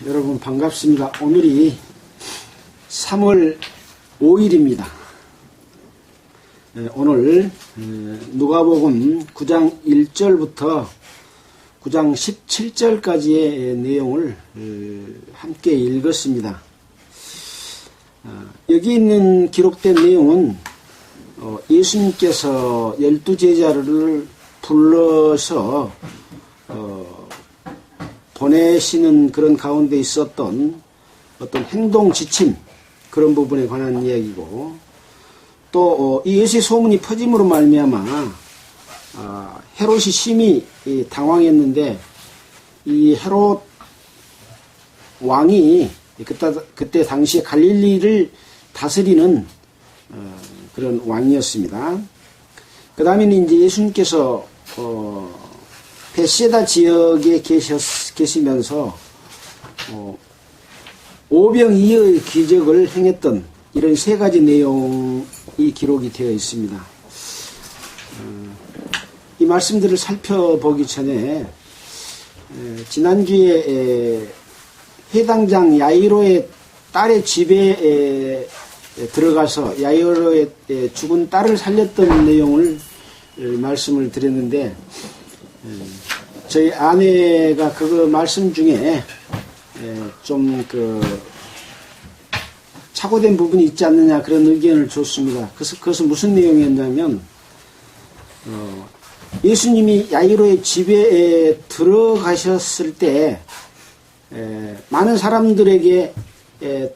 여러분 반갑습니다. 오늘이 3월 5일입니다. 오늘 누가복음 9장 1절부터 9장 17절까지의 내용을 함께 읽었습니다. 여기 있는 기록된 내용은 예수님께서 12제자를 불러서 보내시는 그런 가운데 있었던 어떤 행동 지침, 그런 부분에 관한 이야기고, 또 이 예수의 소문이 퍼짐으로 말미암아 헤롯이 심히 당황했는데, 이 헤롯 왕이 그때 당시에 갈릴리를 다스리는 그런 왕이었습니다. 그 다음에는 이제 예수님께서 베세다 지역에 계시면서 오병이어의 기적을 행했던 이런 세 가지 내용이 기록이 되어 있습니다. 이 말씀들을 살펴보기 전에 지난주에 해당장 야이로의 딸의 집에 들어가서 야이로의 죽은 딸을 살렸던 내용을 말씀을 드렸는데, 저희 아내가 그 말씀 중에 좀 착오된 부분이 있지 않느냐 그런 의견을 줬습니다. 그것은 무슨 내용이었냐면, 예수님이 야이로의 집에 들어가셨을 때 많은 사람들에게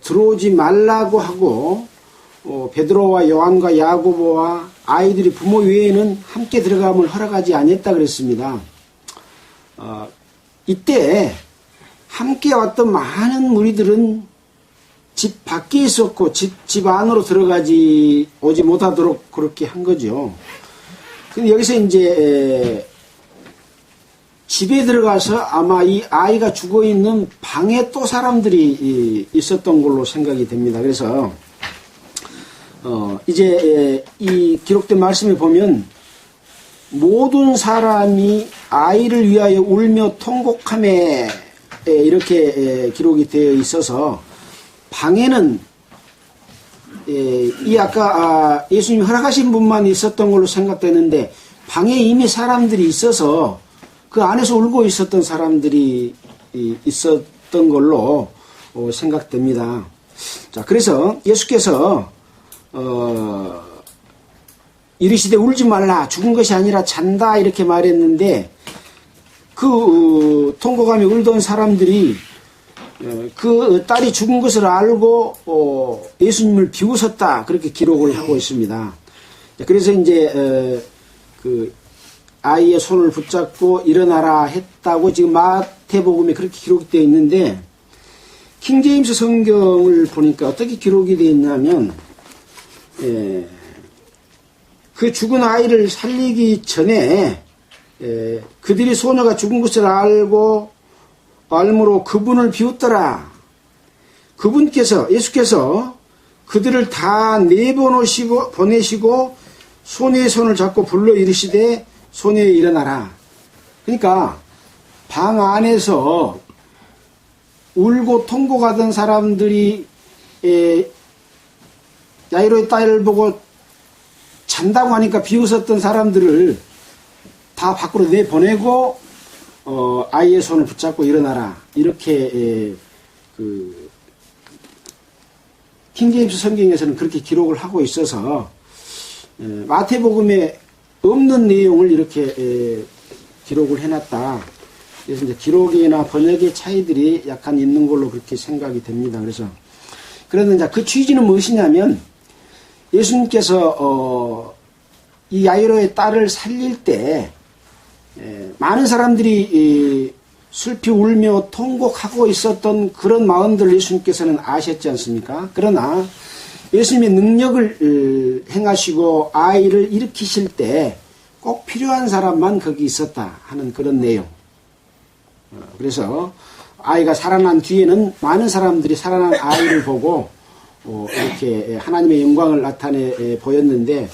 들어오지 말라고 하고, 베드로와 요한과 야고보와 아이들이 부모 외에는 함께 들어감을 허락하지 않았다 그랬습니다. 이때 함께 왔던 많은 무리들은 집 밖에 있었고 집 안으로 오지 못하도록 그렇게 한 거죠. 근데 여기서 이제 집에 들어가서 아마 이 아이가 죽어 있는 방에 또 사람들이 있었던 걸로 생각이 됩니다. 그래서 이제 이 기록된 말씀에 보면 모든 사람이 아이를 위하여 울며 통곡하며 이렇게 기록이 되어 있어서, 방에는 이 아까 예수님이 허락하신 분만 있었던 걸로 생각되는데, 방에 이미 사람들이 있어서 그 안에서 울고 있었던 사람들이 있었던 걸로 생각됩니다. 자, 그래서 예수께서 이르시되 울지 말라, 죽은 것이 아니라 잔다, 이렇게 말했는데, 그 통곡하며 울던 사람들이 그 딸이 죽은 것을 알고 예수님을 비웃었다, 그렇게 기록을 하고 있습니다. 그래서 이제 그 아이의 손을 붙잡고 일어나라 했다고 지금 마태복음에 그렇게 기록이 되어 있는데, 킹제임스 성경을 보니까 어떻게 기록이 되어 있냐면, 그 죽은 아이를 살리기 전에 그들이 소녀가 죽은 것을 알므로 그분을 비웃더라. 예수께서 그들을 다 보내시고 소녀의 손을 잡고 불러 이르시되 소녀에 일어나라. 그러니까 방 안에서 울고 통곡하던 사람들이 야이로의 딸을 보고 잔다고 하니까 비웃었던 사람들을 다 밖으로 내보내고 아이의 손을 붙잡고 일어나라, 이렇게 킹제임스 성경에서는 그렇게 기록을 하고 있어서 마태복음에 없는 내용을 이렇게 기록을 해놨다. 그래서 이제 기록이나 번역의 차이들이 약간 있는 걸로 그렇게 생각이 됩니다. 그런데 그 취지는 무엇이냐면, 예수님께서 이 야이로의 딸을 살릴 때 많은 사람들이 슬피 울며 통곡하고 있었던 그런 마음들을 예수님께서는 아셨지 않습니까? 그러나 예수님의 능력을 행하시고 아이를 일으키실 때 꼭 필요한 사람만 거기 있었다 하는 그런 내용. 그래서 아이가 살아난 뒤에는 많은 사람들이 살아난 아이를 보고 이렇게 하나님의 영광을 나타내 보였는데,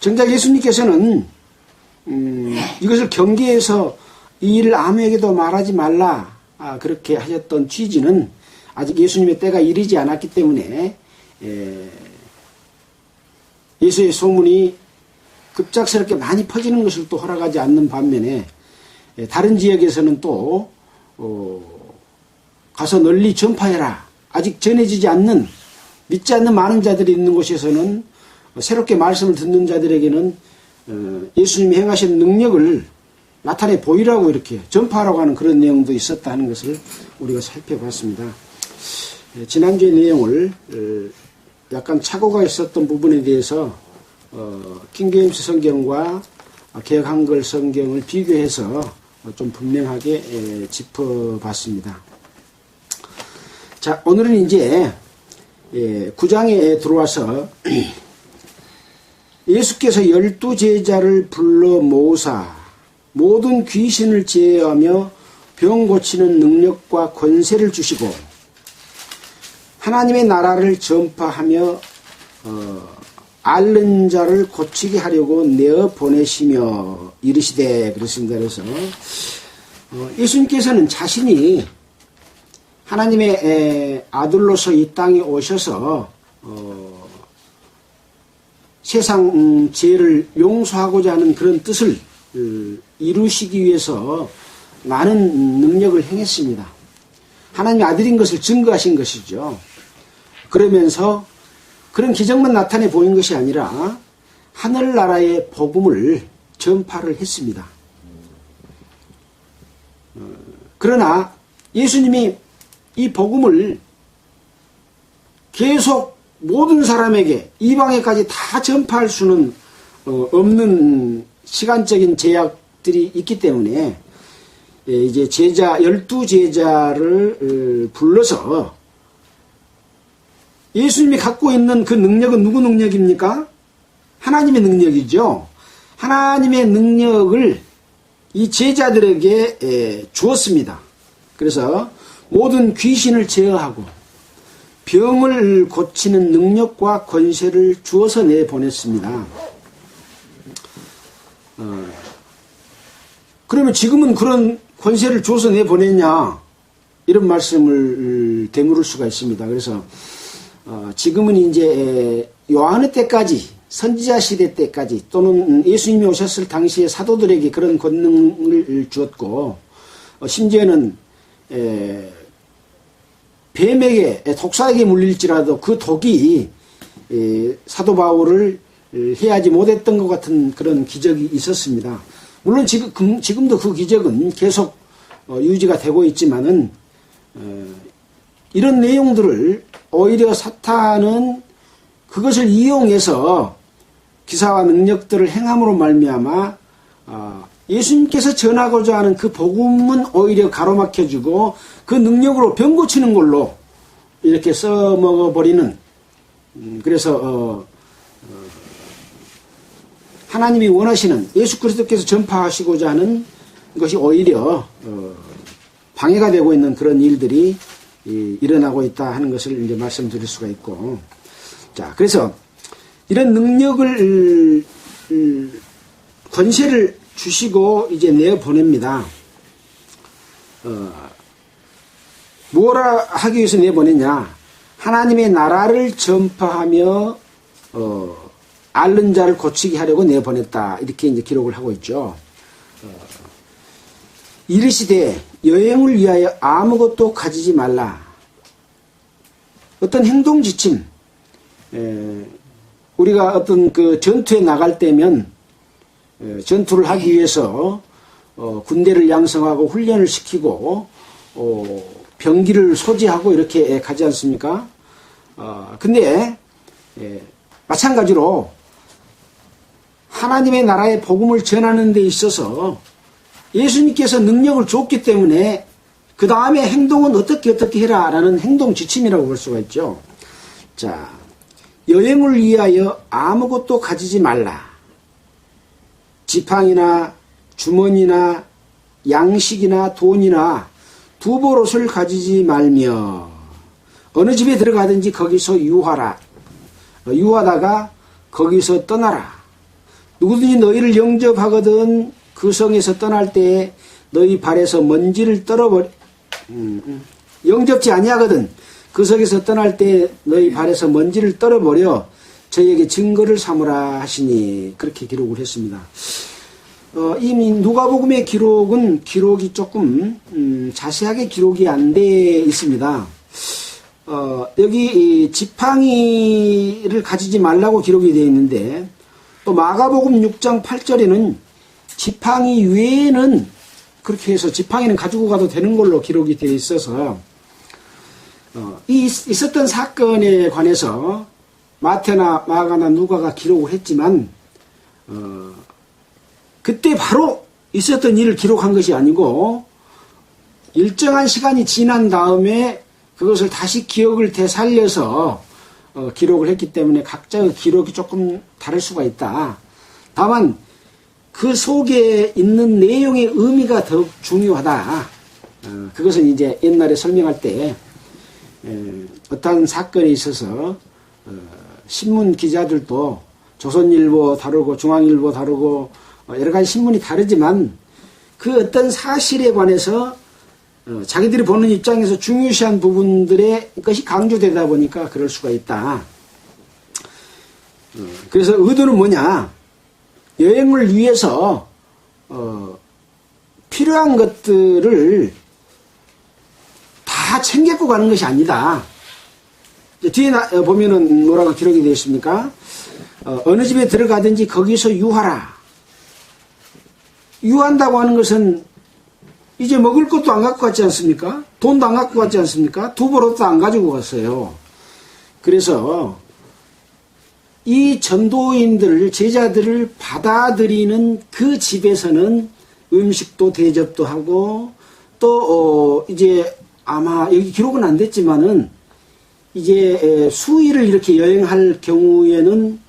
정작 예수님께서는 이것을 경계해서 이 일을 아무에게도 말하지 말라, 그렇게 하셨던 취지는 아직 예수님의 때가 이르지 않았기 때문에 예수의 소문이 급작스럽게 많이 퍼지는 것을 또 허락하지 않는 반면에 다른 지역에서는 또 가서 널리 전파해라. 아직 전해지지 않는 믿지 않는 많은 자들이 있는 곳에서는 새롭게 말씀을 듣는 자들에게는 예수님이 행하신 능력을 나타내 보이라고 이렇게 전파하라고 하는 그런 내용도 있었다는 것을 우리가 살펴봤습니다. 지난주의 내용을 약간 착오가 있었던 부분에 대해서 킹제임스 성경과 개역 한글 성경을 비교해서 좀 분명하게 짚어봤습니다. 자, 오늘은 이제 9장에 들어와서 예수께서 12제자를 불러 모으사 모든 귀신을 제어하며 병 고치는 능력과 권세를 주시고 하나님의 나라를 전파하며 앓는 자를 고치게 하려고 내어 보내시며 이르시되 그랬습니다. 그래서 예수님께서는 자신이 하나님의 아들로서 이 땅에 오셔서 세상 죄를 용서하고자 하는 그런 뜻을 이루시기 위해서 많은 능력을 행했습니다. 하나님의 아들인 것을 증거하신 것이죠. 그러면서 그런 기적만 나타내 보인 것이 아니라 하늘나라의 복음을 전파를 했습니다. 그러나 예수님이 이 복음을 계속 모든 사람에게 이방에까지 다 전파할 수는 없는 시간적인 제약들이 있기 때문에 이제 12제자를 불러서 예수님이 갖고 있는 그 능력은 누구 능력입니까? 하나님의 능력이죠. 하나님의 능력을 이 제자들에게 주었습니다. 그래서 모든 귀신을 제어하고 병을 고치는 능력과 권세를 주어서 내보냈습니다. 그러면 지금은 그런 권세를 주어서 내보냈냐? 이런 말씀을 되물을 수가 있습니다. 그래서 지금은 이제 요한의 때까지 선지자 시대 때까지 또는 예수님이 오셨을 당시에 사도들에게 그런 권능을 주었고 심지어는 뱀에게 독사에게 물릴지라도 그 독이 사도 바울을 해하지 못했던 것 같은 그런 기적이 있었습니다. 물론 지금도 그 기적은 계속 유지가 되고 있지만은 이런 내용들을 오히려 사탄은 그것을 이용해서 기사와 능력들을 행함으로 말미암아 예수님께서 전하고자 하는 그 복음은 오히려 가로막혀주고 그 능력으로 병 고치는 걸로 이렇게 써먹어버리는 그래서 하나님이 원하시는 예수 그리스도께서 전파하시고자 하는 것이 오히려 방해가 되고 있는 그런 일들이 일어나고 있다 하는 것을 이제 말씀드릴 수가 있고, 자, 그래서 이런 능력을 권세를 주시고 이제 내어 보냅니다. 뭐라 하기 위해서 내어 보냈냐? 하나님의 나라를 전파하며 앓는 자를 고치게 하려고 내어 보냈다. 이렇게 이제 기록을 하고 있죠. 이르시되 여행을 위하여 아무것도 가지지 말라. 어떤 행동 지침, 우리가 어떤 그 전투에 나갈 때면 전투를 하기 위해서 군대를 양성하고 훈련을 시키고 병기를 소지하고 이렇게 가지 않습니까? 근데 마찬가지로 하나님의 나라의 복음을 전하는 데 있어서 예수님께서 능력을 줬기 때문에 그 다음에 행동은 어떻게 해라 라는 행동 지침이라고 볼 수가 있죠. 자, 여행을 위하여 아무것도 가지지 말라. 지팡이나 주머니나 양식이나 돈이나 두벌옷을 가지지 말며 어느 집에 들어가든지 거기서 유하라. 유하다가 거기서 떠나라. 누구든지 너희를 영접하거든 그 성에서 떠날 때에 너희 발에서 먼지를 영접지 아니하거든 그 속에서 떠날 때 너희 발에서 먼지를 떨어버려 저희에게 증거를 삼으라 하시니 그렇게 기록을 했습니다. 이미 누가복음의 기록이 조금 자세하게 기록이 안 돼 있습니다. 여기 지팡이를 가지지 말라고 기록이 되어 있는데 또 마가복음 6장 8절에는 지팡이 외에는 그렇게 해서 지팡이는 가지고 가도 되는 걸로 기록이 되어 있어서 이 있었던 사건에 관해서 마태나 마가나 누가가 기록을 했지만 그때 바로 있었던 일을 기록한 것이 아니고 일정한 시간이 지난 다음에 그것을 다시 기억을 되살려서 기록을 했기 때문에 각자의 기록이 조금 다를 수가 있다. 다만 그 속에 있는 내용의 의미가 더욱 중요하다. 그것은 이제 옛날에 설명할 때 어떤 사건에 있어서 신문 기자들도 조선일보 다르고 중앙일보 다르고 여러 가지 신문이 다르지만 그 어떤 사실에 관해서 자기들이 보는 입장에서 중요시한 부분들의 것이 강조되다 보니까 그럴 수가 있다. 그래서 의도는 뭐냐? 여행을 위해서 필요한 것들을 다 챙겨고 가는 것이 아니다. 뒤에 보면은 뭐라고 기록이 되어 있습니까? 어느 집에 들어가든지 거기서 유하라. 유한다고 하는 것은 이제 먹을 것도 안 갖고 갔지 않습니까? 돈도 안 갖고 갔지 않습니까? 두벌옷도 안 가지고 갔어요. 그래서 이 전도인들을, 제자들을 받아들이는 그 집에서는 음식도 대접도 하고 또 이제 아마 여기 기록은 안 됐지만은 이제 수일을 이렇게 여행할 경우에는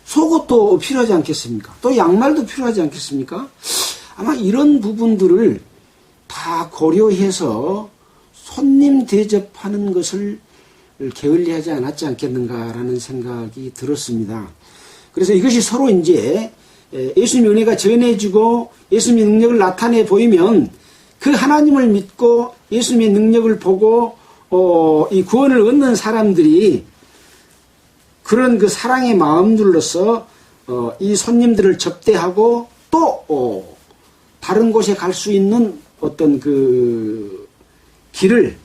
속옷도 필요하지 않겠습니까? 또 양말도 필요하지 않겠습니까? 아마 이런 부분들을 다 고려해서 손님 대접하는 것을 게을리하지 않았지 않겠는가라는 생각이 들었습니다. 그래서 이것이 서로 이제 예수님의 은혜가 전해지고 예수님의 능력을 나타내 보이면 그 하나님을 믿고 예수님의 능력을 보고 이 구원을 얻는 사람들이 그런 그 사랑의 마음들로서 이 손님들을 접대하고 또 다른 곳에 갈 수 있는 어떤 그 길을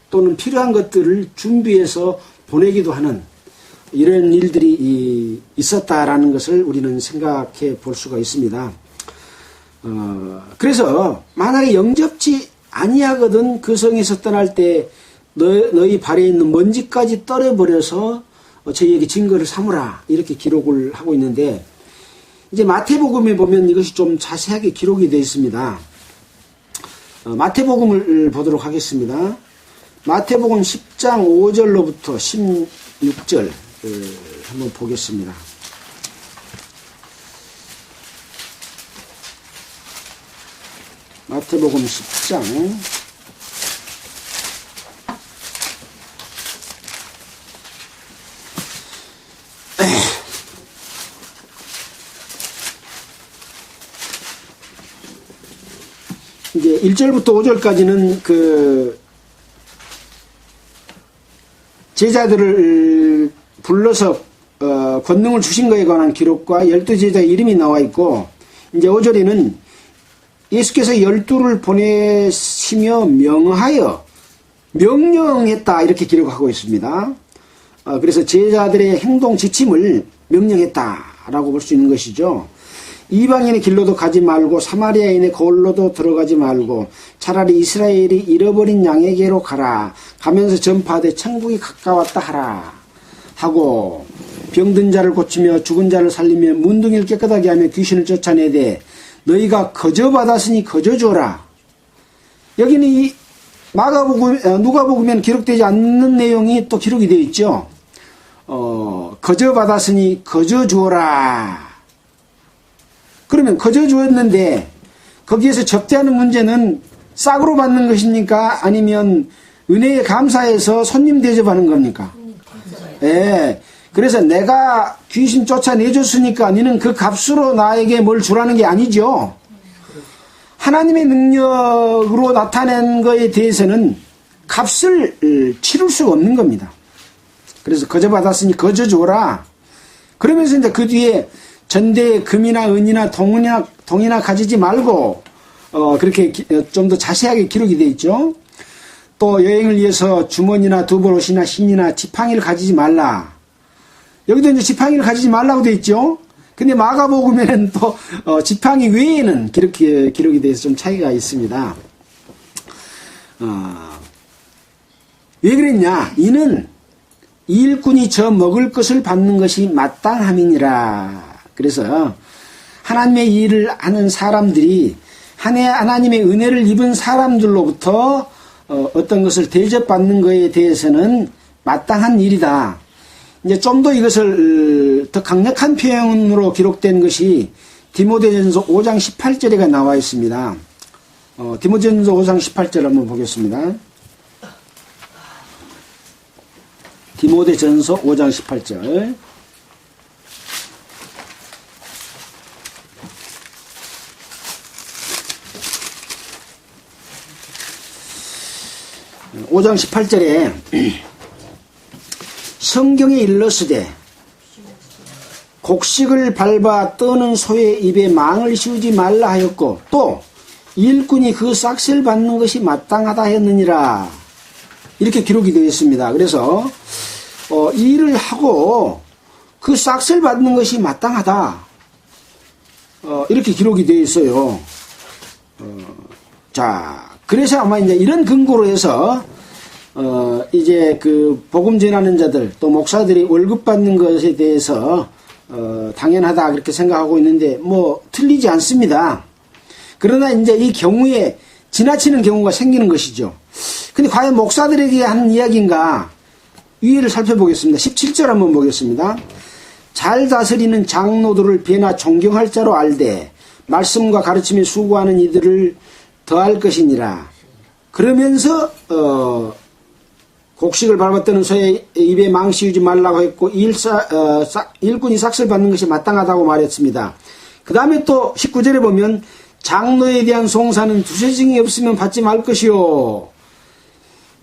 또는 필요한 것들을 준비해서 보내기도 하는 이런 일들이 있었다라는 것을 우리는 생각해 볼 수가 있습니다. 그래서 만약에 영접지 아니하거든 그 성에서 떠날 때 너희 발에 있는 먼지까지 떨어버려서 저희에게 증거를 삼으라 이렇게 기록을 하고 있는데 이제 마태복음에 보면 이것이 좀 자세하게 기록이 되어 있습니다. 마태복음을 보도록 하겠습니다. 마태복음 10장 5절로부터 16절 한번 보겠습니다. 마태복음 10장 이제 1절부터 5절까지는 그 제자들을 불러서 권능을 주신 것에 관한 기록과 12제자의 이름이 나와 있고 이제 5절에는 예수께서 12를 보내시며 명하여 명령했다 이렇게 기록하고 있습니다. 그래서 제자들의 행동 지침을 명령했다라고 볼 수 있는 것이죠. 이방인의 길로도 가지 말고 사마리아인의 거울로도 들어가지 말고 차라리 이스라엘이 잃어버린 양에게로 가라. 가면서 전파하되 천국이 가까웠다 하라. 하고 병든 자를 고치며 죽은 자를 살리며 문둥이를 깨끗하게 하며 귀신을 쫓아내되 너희가 거저 받았으니 거저 주어라. 여기는 이 누가복음에는 기록되지 않는 내용이 또 기록이 되어 있죠. 거저 받았으니 거저 주어라. 그러면 거저 주었는데 거기에서 접대하는 문제는 싹으로 받는 것입니까? 아니면 은혜에 감사해서 손님 대접하는 겁니까? 예. 그래서 내가 귀신 쫓아내줬으니까 너는 그 값으로 나에게 뭘 주라는 게 아니죠. 하나님의 능력으로 나타낸 것에 대해서는 값을 치를 수가 없는 겁니다. 그래서 거저 받았으니 거저 줘라. 그러면서 이제 그 뒤에 전대에 금이나 은이나 동이나 가지지 말고 그렇게 좀 더 자세하게 기록이 되어 있죠. 또 여행을 위해서 주머니나 두벌옷이나 신이나 지팡이를 가지지 말라. 여기도 이제 지팡이를 가지지 말라고 되어 있죠. 근데 마가복음에는 또 지팡이 외에는 기록이 돼서 좀 차이가 있습니다. 왜 그랬냐? 이는 이 일꾼이 저 먹을 것을 받는 것이 마땅함이니라. 그래서 하나님의 일을 하는 사람들이 하나님의 은혜를 입은 사람들로부터 어떤 것을 대접받는 것에 대해서는 마땅한 일이다. 이제 좀 더 이것을 더 강력한 표현으로 기록된 것이 디모데전서 5장 18절에가 나와 있습니다. 디모데전서 5장 18절 한번 보겠습니다. 디모데전서 5장 18절. (5장 18절에) 성경에 일렀으되 곡식을 밟아 떠는 소의 입에 망을 씌우지 말라 하였고 또 일꾼이 그 싹을 받는 것이 마땅하다 했느니라. 이렇게 기록이 되어 있습니다. 그래서 일을 하고 그 싹을 받는 것이 마땅하다. 이렇게 기록이 되어 있어요. 자, 그래서 아마 이제 이런 근거로 해서 이제 그 복음 전하는 자들 또 목사들이 월급 받는 것에 대해서 당연하다 그렇게 생각하고 있는데 뭐 틀리지 않습니다. 그러나 이제 이 경우에 지나치는 경우가 생기는 것이죠. 근데 과연 목사들에게 하는 이야기인가? 위를 살펴보겠습니다. 17절 한번 보겠습니다. 잘 다스리는 장로들을 배나 존경할 자로 알되 말씀과 가르침에 수고하는 이들을 더할 것이니라. 그러면서 곡식을 밟았다는 소의 입에 망 씌우지 말라고 했고 일꾼이 삭슬 받는 것이 마땅하다고 말했습니다. 그 다음에 또 19절에 보면 장로에 대한 송사는 두세 증이 없으면 받지 말 것이요.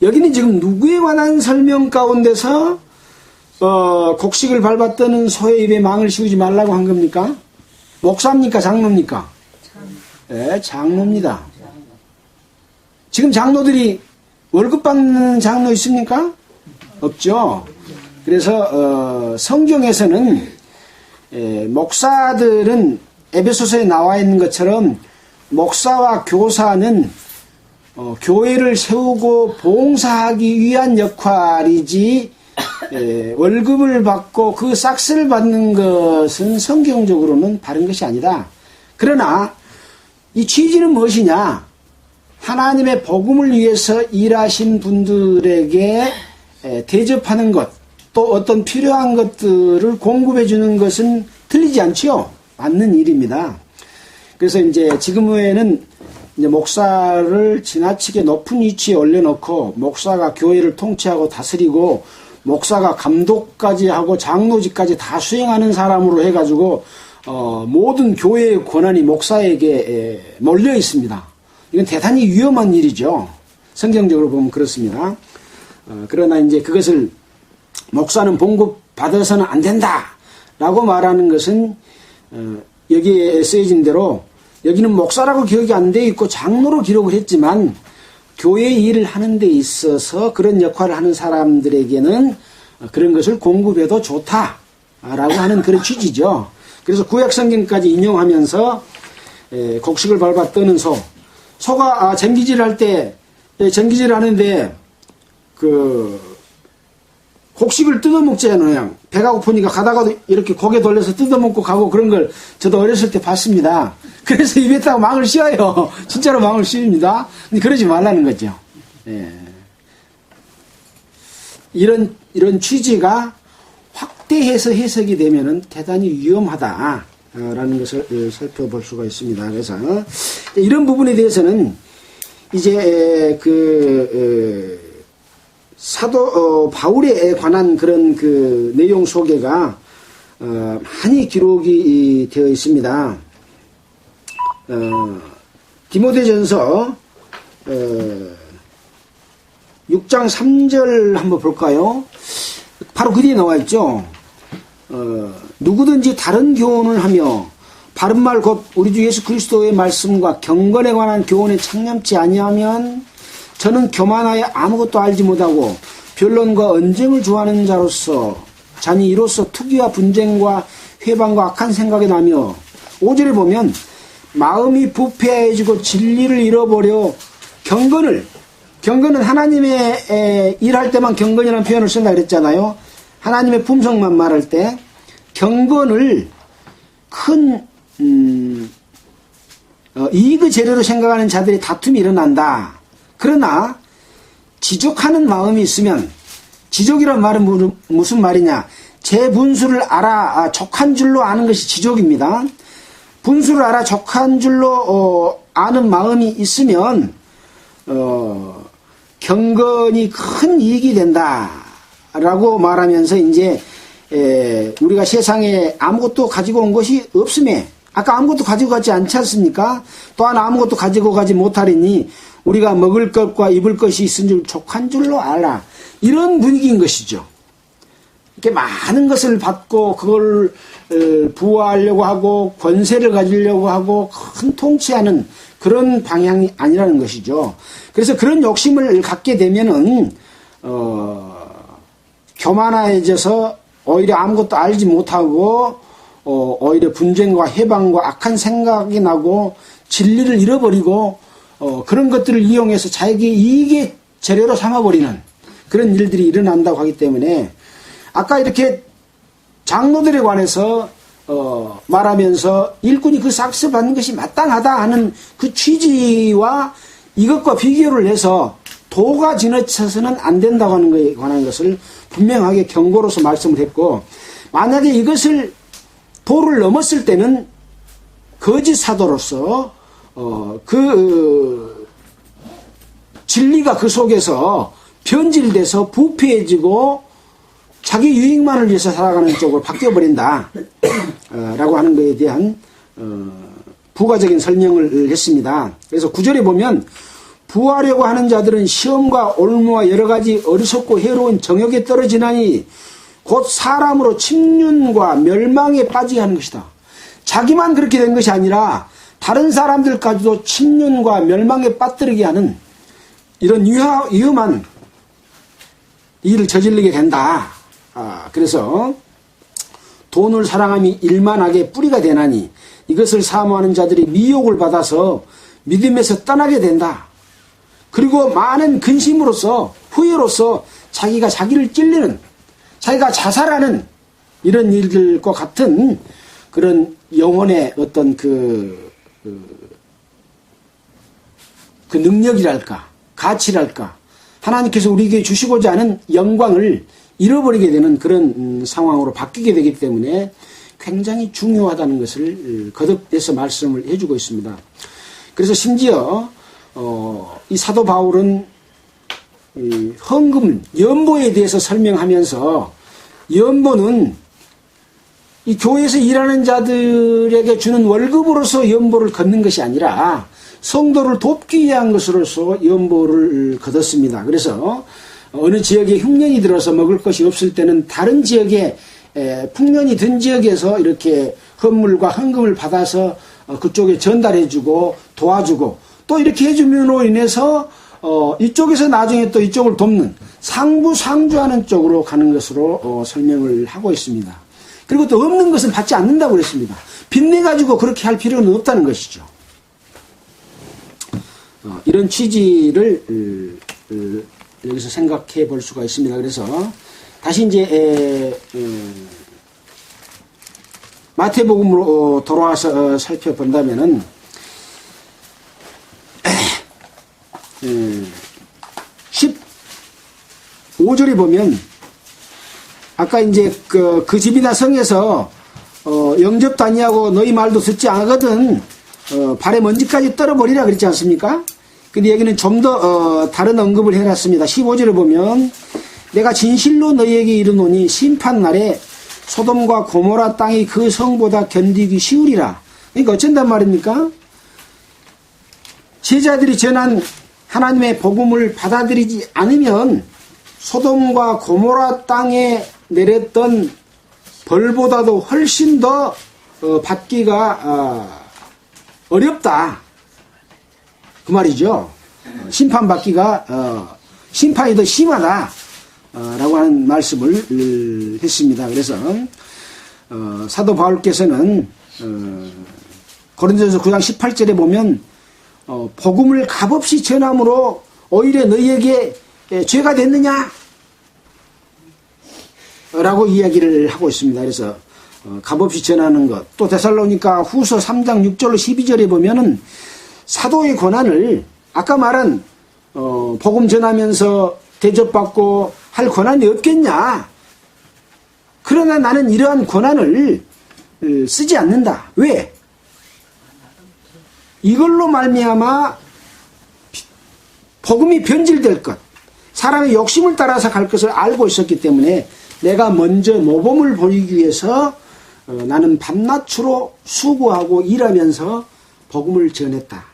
여기는 지금 누구에 관한 설명 가운데서 곡식을 밟았다는 소의 입에 망을 씌우지 말라고 한 겁니까? 목사입니까? 장로입니까? 네, 장로입니다. 지금 장로들이 월급 받는 장로 있습니까? 없죠. 그래서 성경에서는 목사들은 에베소서에 나와 있는 것처럼 목사와 교사는 교회를 세우고 봉사하기 위한 역할이지 월급을 받고 그 싹스를 받는 것은 성경적으로는 바른 것이 아니다. 그러나 이 취지는 무엇이냐? 하나님의 복음을 위해서 일하신 분들에게 대접하는 것, 또 어떤 필요한 것들을 공급해 주는 것은 틀리지 않지요. 맞는 일입니다. 그래서 이제 지금에는 이제 목사를 지나치게 높은 위치에 올려놓고 목사가 교회를 통치하고 다스리고 목사가 감독까지 하고 장로직까지 다 수행하는 사람으로 해가지고 모든 교회의 권한이 목사에게 몰려 있습니다. 이건 대단히 위험한 일이죠. 성경적으로 보면 그렇습니다. 그러나 이제 그것을 목사는 봉급 받아서는 안 된다라고 말하는 것은 여기에 쓰여진 대로 여기는 목사라고 기억이 안 돼 있고 장로로 기록을 했지만 교회 일을 하는 데 있어서 그런 역할을 하는 사람들에게는 그런 것을 공급해도 좋다라고 하는 그런 취지죠. 그래서 구약 성경까지 인용하면서 곡식을 밟아 떠는 소가 전기질을 할 때 전기질을 하는데 곡식을 뜯어먹잖아요. 배가 고프니까 가다가도 이렇게 고개 돌려서 뜯어먹고 가고 그런 걸 저도 어렸을 때 봤습니다. 그래서 입에다가 망을 씌워요. 진짜로 망을 씌웁니다. 근데 그러지 말라는 거죠. 예. 이런 취지가 확대해서 해석이 되면은 대단히 위험하다라는 것을 살펴볼 수가 있습니다. 그래서 이런 부분에 대해서는 이제 사도 바울에 관한 그런 그 내용 소개가 많이 기록이 되어 있습니다. 디모데전서 6장 3절 한번 볼까요? 바로 그 뒤에 나와 있죠. 누구든지 다른 교훈을 하며 바른 말 곧 우리 주 예수 그리스도의 말씀과 경건에 관한 교훈에 창념치 아니하면 저는 교만하여 아무것도 알지 못하고 변론과 언쟁을 좋아하는 자로서 자니 이로써 투기와 분쟁과 회방과 악한 생각이 나며 5절에 보면 마음이 부패해지고 진리를 잃어버려 경건은 하나님의 일할 때만 경건이라는 표현을 쓴다 그랬잖아요. 하나님의 품성만 말할 때 경건을 큰 이익의 재료로 생각하는 자들이 다툼이 일어난다. 그러나 지족하는 마음이 있으면, 지족이란 말은 무슨 말이냐, 제 분수를 알아 족한 줄로 아는 것이 지족입니다. 분수를 알아 족한 줄로 아는 마음이 있으면 경건이 큰 이익이 된다라고 말하면서 이제 우리가 세상에 아무것도 가지고 온 것이 없음에, 아까 아무것도 가지고 가지 않지 않습니까? 또한 아무것도 가지고 가지 못하리니 우리가 먹을 것과 입을 것이 있은 줄 족한 줄로 알아. 이런 분위기인 것이죠. 이렇게 많은 것을 받고 그걸 부화하려고 하고 권세를 가지려고 하고 큰 통치하는 그런 방향이 아니라는 것이죠. 그래서 그런 욕심을 갖게 되면은 교만해져서 오히려 아무것도 알지 못하고 오히려 분쟁과 해방과 악한 생각이 나고 진리를 잃어버리고 그런 것들을 이용해서 자기 이익의 재료로 삼아버리는 그런 일들이 일어난다고 하기 때문에 아까 이렇게 장로들에 관해서 말하면서 일꾼이 그 삭스 받는 것이 마땅하다 하는 그 취지와 이것과 비교를 해서 도가 지나쳐서는 안 된다고 하는 것에 관한 것을 분명하게 경고로서 말씀을 했고, 만약에 이것을 도를 넘었을 때는 거짓 사도로서 그 진리가 그 속에서 변질돼서 부패해지고 자기 유익만을 위해서 살아가는 쪽으로 바뀌어버린다 라고 하는 것에 대한 부가적인 설명을 했습니다. 그래서 9절에 보면 부하려고 하는 자들은 시험과 올무와 여러가지 어리석고 해로운 정욕에 떨어지나니 곧 사람으로 침륜과 멸망에 빠지게 하는 것이다. 자기만 그렇게 된 것이 아니라 다른 사람들까지도 침륜과 멸망에 빠뜨리게 하는 이런 위험한 일을 저지르게 된다. 그래서 돈을 사랑함이 일만하게 뿌리가 되나니 이것을 사모하는 자들이 미혹을 받아서 믿음에서 떠나게 된다. 그리고 많은 근심으로서 후회로서 자기가 자기를 찔리는, 자기가 자살하는 이런 일들과 같은 그런 영혼의 어떤 그 능력이랄까, 가치랄까, 하나님께서 우리에게 주시고자 하는 영광을 잃어버리게 되는 그런 상황으로 바뀌게 되기 때문에 굉장히 중요하다는 것을 거듭해서 말씀을 해주고 있습니다. 그래서 심지어 이 사도 바울은 헌금, 연보에 대해서 설명하면서 연보는 이 교회에서 일하는 자들에게 주는 월급으로서 연보를 걷는 것이 아니라 성도를 돕기 위한 것으로서 연보를 거뒀습니다. 그래서 어느 지역에 흉년이 들어서 먹을 것이 없을 때는 다른 지역에 풍년이 든 지역에서 이렇게 헌물과 헌금을 받아서 그쪽에 전달해주고 도와주고 또 이렇게 해줌으로 인해서 이쪽에서 나중에 또 이쪽을 돕는 상부상조하는 쪽으로 가는 것으로 설명을 하고 있습니다. 그리고 또 없는 것은 받지 않는다고 그랬습니다. 빚내가지고 그렇게 할 필요는 없다는 것이죠. 이런 취지를 여기서 생각해 볼 수가 있습니다. 그래서 다시 이제 마태복음으로 돌아와서 살펴본다면은 15절에 보면 아까 이제 그 집이나 성에서 영접도 아니하고 너희 말도 듣지 않거든 발에 먼지까지 떨어버리라 그랬지 않습니까? 근데 여기는 좀 더 다른 언급을 해놨습니다. 15절에 보면 내가 진실로 너희에게 이르노니 심판날에 소돔과 고모라 땅이 그 성보다 견디기 쉬우리라. 그러니까 어쩐단 말입니까? 제자들이 전한 하나님의 복음을 받아들이지 않으면 소돔과 고모라 땅에 내렸던 벌보다도 훨씬 더 받기가 어렵다 그 말이죠. 심판받기가 심판이 더 심하다 라고 하는 말씀을 했습니다. 그래서 사도 바울께서는 고린도전서 9장 18절에 보면 복음을 값없이 전함으로 오히려 너희에게 죄가 됐느냐 라고 이야기를 하고 있습니다. 그래서 값없이 전하는 것, 또 데살로니가 후서 3장 6절로 12절에 보면은 사도의 권한을 아까 말한 복음 전하면서 대접받고 할 권한이 없겠냐. 그러나 나는 이러한 권한을 쓰지 않는다. 왜? 이걸로 말미암아 복음이 변질될 것, 사람의 욕심을 따라서 갈 것을 알고 있었기 때문에 내가 먼저 모범을 보이기 위해서 나는 밤낮으로 수고하고 일하면서 복음을 전했다.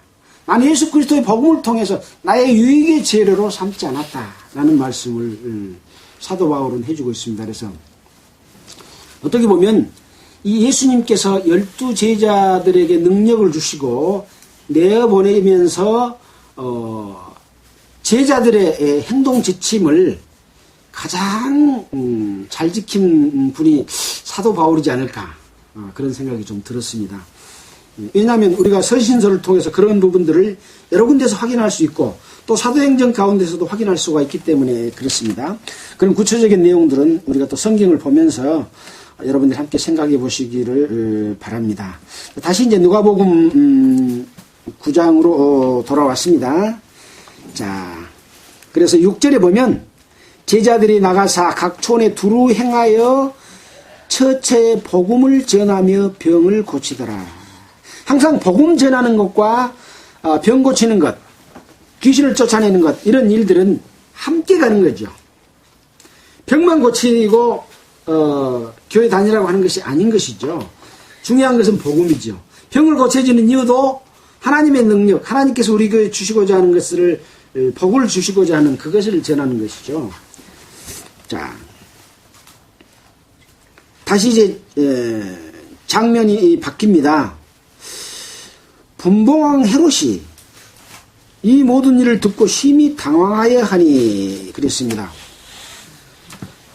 나는 예수 그리스도의 복음을 통해서 나의 유익의 재료로 삼지 않았다 라는 말씀을 사도 바울은 해주고 있습니다. 그래서 어떻게 보면 이 예수님께서 12 제자들에게 능력을 주시고 내어보내면서 제자들의 행동 지침을 가장 잘 지킨 분이 사도 바울이지 않을까 그런 생각이 좀 들었습니다. 왜냐하면 우리가 서신서를 통해서 그런 부분들을 여러 군데서 확인할 수 있고 또 사도행전 가운데서도 확인할 수가 있기 때문에 그렇습니다. 그런 구체적인 내용들은 우리가 또 성경을 보면서 여러분들이 함께 생각해 보시기를 바랍니다. 다시 이제 누가복음 9장으로 돌아왔습니다. 자, 그래서 6절에 보면 제자들이 나가사 각 촌에 두루 행하여 처처에 복음을 전하며 병을 고치더라. 항상 복음 전하는 것과 병 고치는 것, 귀신을 쫓아내는 것, 이런 일들은 함께 가는 거죠. 병만 고치고 교회 다니라고 하는 것이 아닌 것이죠. 중요한 것은 복음이죠. 병을 고쳐주는 이유도 하나님의 능력, 하나님께서 우리 교회에 주시고자 하는 것을 복을 주시고자 하는 그것을 전하는 것이죠. 자, 다시 이제 장면이 바뀝니다. 분봉왕 헤롯이 이 모든 일을 듣고 심히 당황하여 하니 그랬습니다.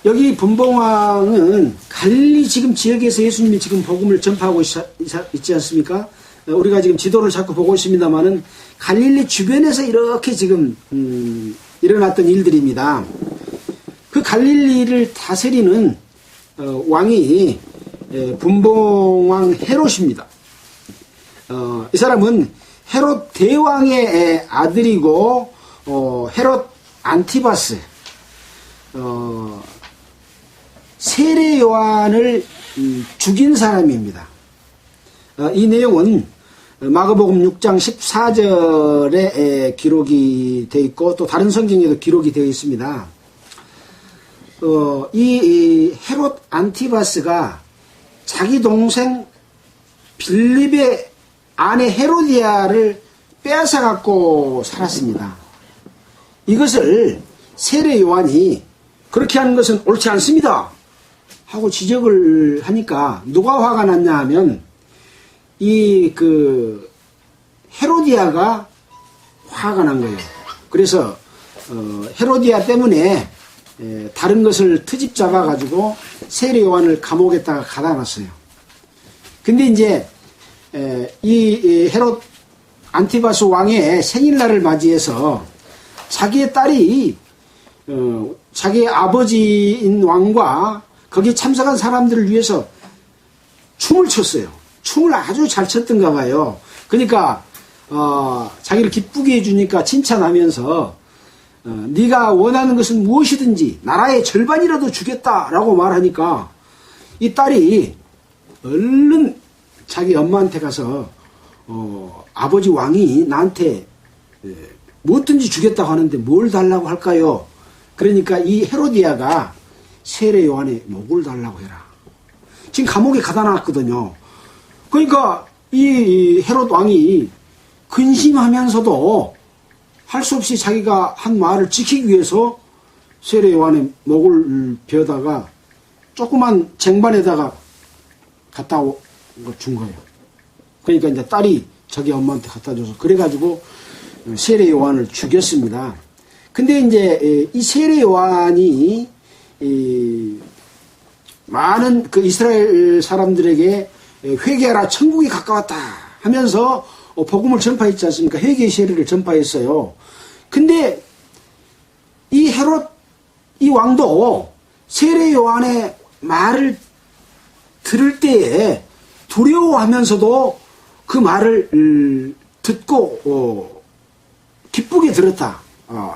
여기 분봉왕은 갈릴리 지금 지역에서 예수님이 지금 복음을 전파하고 있지 않습니까? 우리가 지금 지도를 자꾸 보고 있습니다만은 갈릴리 주변에서 이렇게 지금 일어났던 일들입니다. 그 갈릴리를 다스리는 왕이 분봉왕 헤롯입니다. 이 사람은 헤롯 대왕의 아들이고 헤롯 안티바스 세례 요한을 죽인 사람입니다. 이 내용은 마가복음 6장 14절에 기록이 되어 있고 또 다른 성경에도 기록이 되어 있습니다. 이 헤롯 안티바스가 자기 동생 빌립의 아내 헤로디아를 빼앗아 갖고 살았습니다. 이것을 세례 요한이 그렇게 하는 것은 옳지 않습니다 하고 지적을 하니까 누가 화가 났냐 하면 이 헤로디아가 화가 난 거예요. 그래서 헤로디아 때문에 다른 것을 트집 잡아 가지고 세례 요한을 감옥에다가 가다 놨어요. 근데 이제 이 헤롯 안티바스 왕의 생일날을 맞이해서 자기의 딸이 자기의 아버지인 왕과 거기에 참석한 사람들을 위해서 춤을 췄어요. 춤을 아주 잘 췄던가 봐요. 그러니까 자기를 기쁘게 해주니까 칭찬하면서 네가 원하는 것은 무엇이든지 나라의 절반이라도 주겠다라고 말하니까 이 딸이 얼른 자기 엄마한테 가서 아버지 왕이 나한테 무엇든지 주겠다고 하는데 뭘 달라고 할까요? 그러니까 이 헤로디아가 세례 요한의 목을 달라고 해라. 지금 감옥에 가다 놨거든요. 그러니까 이 헤롯 왕이 근심하면서도 할 수 없이 자기가 한 말을 지키기 위해서 세례 요한의 목을 베어다가 조그만 쟁반에다가 갖다 준 거예요. 그러니까 이제 딸이 자기 엄마한테 갖다 줘서 그래가지고 세례 요한을 죽였습니다. 근데 이제 이 세례 요한이 많은 그 이스라엘 사람들에게 회개하라 천국이 가까웠다 하면서 복음을 전파했지 않습니까? 회개의 세례를 전파했어요. 근데 이 헤롯 이 왕도 세례 요한의 말을 들을 때에 두려워하면서도 그 말을 듣고 기쁘게 들었다.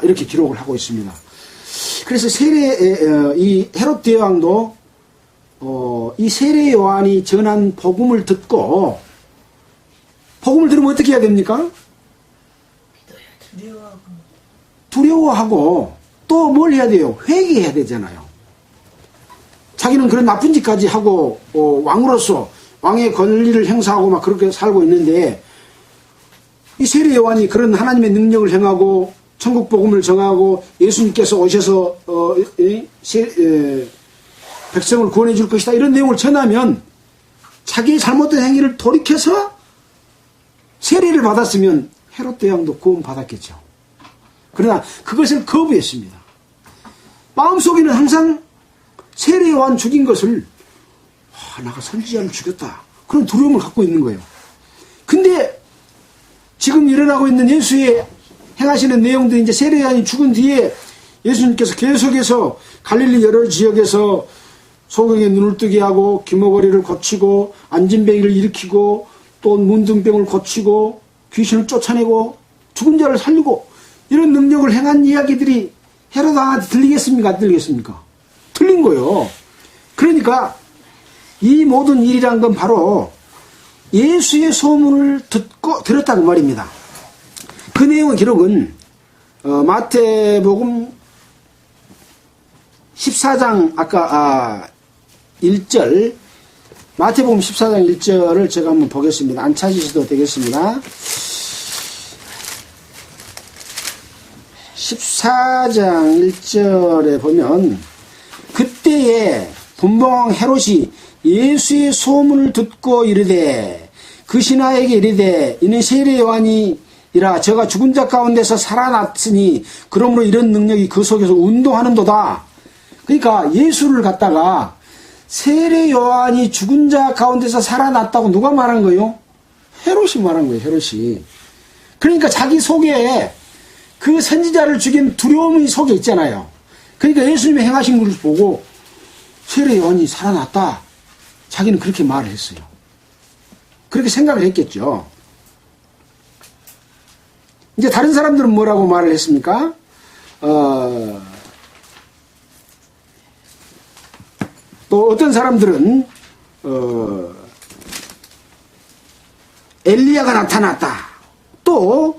이렇게 기록을 하고 있습니다. 그래서 이 헤롯 대왕도 이 세례 요한이 전한 복음을 듣고 복음을 들으면 어떻게 해야 됩니까? 두려워하고 또 뭘 해야 돼요? 회개해야 되잖아요. 자기는 그런 나쁜 짓까지 하고 왕으로서 왕의 권리를 행사하고 막 그렇게 살고 있는데 이 세례 요한이 그런 하나님의 능력을 행하고 천국 복음을 정하고 예수님께서 오셔서 백성을 구원해 줄 것이다 이런 내용을 전하면 자기의 잘못된 행위를 돌이켜서 세례를 받았으면 헤롯 대왕도 구원 받았겠죠. 그러나 그것을 거부했습니다. 마음속에는 항상 세례 요한 죽인 것을 내가 선지자를 죽였다 그런 두려움을 갖고 있는 거예요. 근데 지금 일어나고 있는 예수의 행하시는 내용들이 이제 세례 요한이 죽은 뒤에 예수님께서 계속해서 갈릴리 여러 지역에서 소경의 눈을 뜨게 하고 귀머거리를 고치고 안진뱅이를 일으키고 또 문둥병을 고치고 귀신을 쫓아내고 죽은 자를 살리고 이런 능력을 행한 이야기들이 헤롯 왕한테 들리겠습니까? 안 들리겠습니까? 들린 거예요. 그러니까 이 모든 일이란 건 바로 예수의 소문을 들었다는 말입니다. 그 내용의 기록은 마태복음 14장 아까 1절 마태복음 14장 1절을 제가 한번 보겠습니다. 안 찾으셔도 되겠습니다. 14장 1절에 보면 그때에 분봉왕 헤롯이 예수의 소문을 듣고 이르되 그 신하에게 이르되 이는 세례 요한이라 저가 죽은 자 가운데서 살아났으니 그러므로 이런 능력이 그 속에서 운동하는도다. 그러니까 예수를 갖다가 세례 요한이 죽은 자 가운데서 살아났다고 누가 말한 거예요? 헤롯이 말한 거예요. 헤롯이. 그러니까 자기 속에 그 선지자를 죽인 두려움이 속에 있잖아요. 그러니까 예수님이 행하신 것을 보고 세례 요한이 살아났다. 자기는 그렇게 말을 했어요. 그렇게 생각을 했겠죠. 이제 다른 사람들은 뭐라고 말을 했습니까? 또 어떤 사람들은 엘리야가 나타났다. 또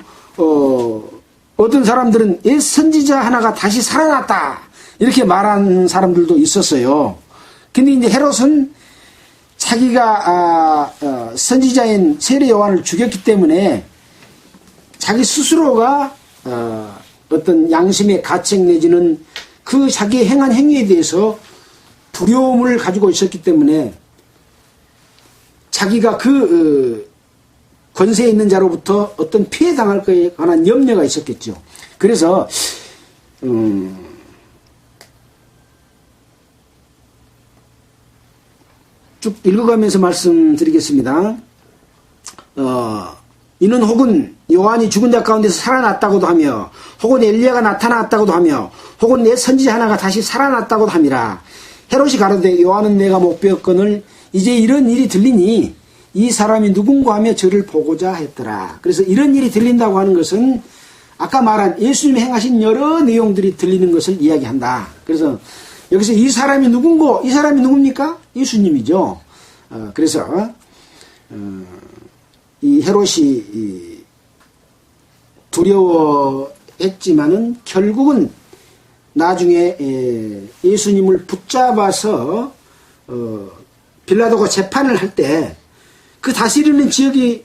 어떤 사람들은 옛 선지자 하나가 다시 살아났다. 이렇게 말하는 사람들도 있었어요. 근데 이제 헤롯은 자기가 선지자인 세례 요한을 죽였기 때문에 자기 스스로가 어떤 양심의 가책 내지는 그 자기의 행한 행위에 대해서 두려움을 가지고 있었기 때문에 자기가 그 권세에 있는 자로부터 어떤 피해 당할 것에 관한 염려가 있었겠죠. 그래서 쭉 읽어가면서 말씀드리겠습니다. 이는 혹은 요한이 죽은 자 가운데서 살아났다고도 하며 혹은 엘리야가 나타났다고도 하며 혹은 내 선지자 하나가 다시 살아났다고도 함이라. 헤롯이 가로되 요한은 내가 못 배웠거늘 이제 이런 일이 들리니 이 사람이 누군가 하며 저를 보고자 했더라. 그래서 이런 일이 들린다고 하는 것은 아까 말한 예수님이 행하신 여러 내용들이 들리는 것을 이야기한다. 그래서 여기서 이 사람이 누군고? 이 사람이 누굽니까? 예수님이죠. 그래서 이 헤롯이 두려워했지만은 결국은 나중에 예수님을 붙잡아서 빌라도가 재판을 할 때 그 다스리는 지역이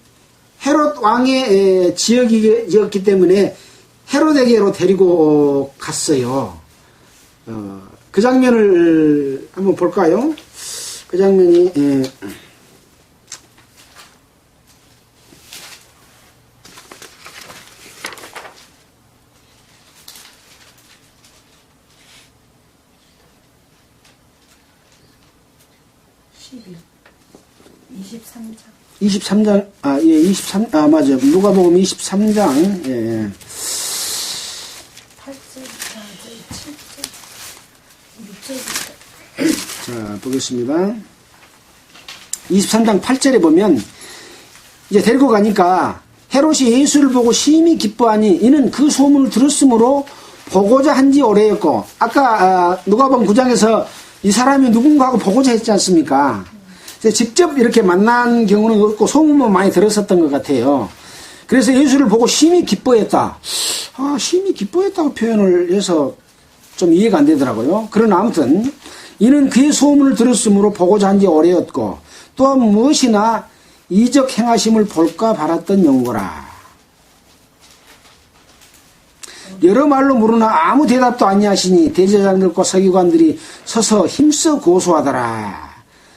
헤롯 왕의 지역이었기 때문에 헤롯에게로 데리고 갔어요. 그 장면을 한번 볼까요? 그 장면이 23장, 맞아요. 누가복음 23장, 예. 8절, 7절, 6절. 자, 보겠습니다. 23장 8절에 보면, 이제 데리고 가니까, 헤롯이 예수를 보고 심히 기뻐하니, 이는 그 소문을 들었으므로 보고자 한지 오래였고, 아까, 누가복음 9장에서 이 사람이 누군가 하고 보고자 했지 않습니까? 직접 이렇게 만난 경우는 없고 소문만 많이 들었었던 것 같아요. 그래서 예수를 보고 심히 기뻐했다. 심히 기뻐했다고 표현을 해서 좀 이해가 안 되더라고요. 그러나 아무튼 이는 그의 소문을 들었으므로 보고자 한지 오래였고 또한 무엇이나 이적 행하심을 볼까 바랐던 영고라. 여러 말로 물으나 아무 대답도 아니하시니 대제사장들과 서기관들이 서서 힘써 고소하더라.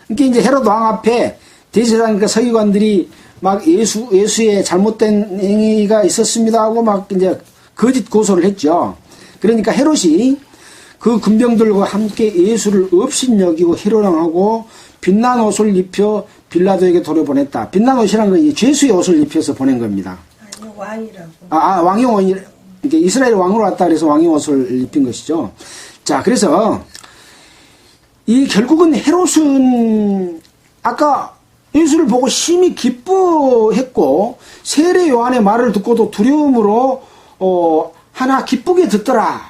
그러니까 이제 헤롯 왕 앞에 대제사장과 서기관들이 막 예수의 잘못된 행위가 있었습니다 하고 막 이제 거짓 고소를 했죠. 그러니까 헤롯이 그 군병들과 함께 예수를 업신여기고 희롱하고 빛난 옷을 입혀 빌라도에게 돌려보냈다. 빛난 옷이라는 건 죄수의 옷을 입혀서 보낸 겁니다. 아니, 왕이라고. 왕의 옷이, 그러니까 이스라엘 왕으로 왔다 그래서 왕의 옷을 입힌 것이죠. 자, 그래서 결국은 헤롯은 아까 예수를 보고 심히 기뻐했고 세례 요한의 말을 듣고도 두려움으로 하나 기쁘게 듣더라.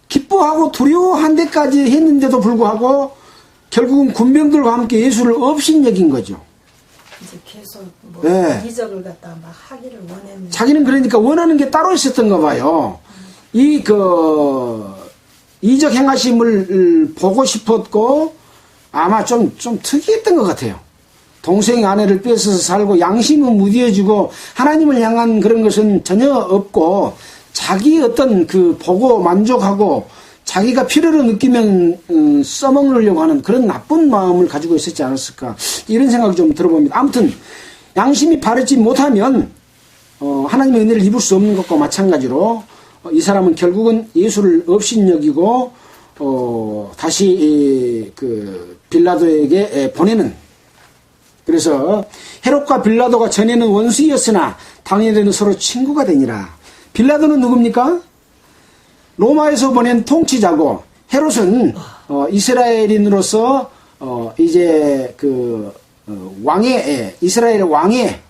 기뻐하고 두려워한 데까지 했는데도 불구하고 결국은 군병들과 함께 예수를 업신여긴 거죠. 이제 계속 네. 이적을 갖다 막 하기를 원했는데 자기는 그러니까 원하는 게 따로 있었던가 봐요. 이적 행하심을 보고 싶었고 아마 좀 특이했던 것 같아요. 동생 아내를 뺏어서 살고 양심은 무디어지고 하나님을 향한 그런 것은 전혀 없고 자기 어떤 보고 만족하고 자기가 필요로 느끼면 써먹으려고 하는 그런 나쁜 마음을 가지고 있었지 않았을까 이런 생각이 좀 들어봅니다. 아무튼 양심이 바르지 못하면 하나님의 은혜를 입을 수 없는 것과 마찬가지로 이 사람은 결국은 예수를 업신여기고 다시 빌라도에게 보내는. 그래서 헤롯과 빌라도가 전에는 원수였으나 당일에는 서로 친구가 되니라. 빌라도는 누굽니까? 로마에서 보낸 통치자고 헤롯은 이스라엘인으로서 이제 왕의 이스라엘 왕의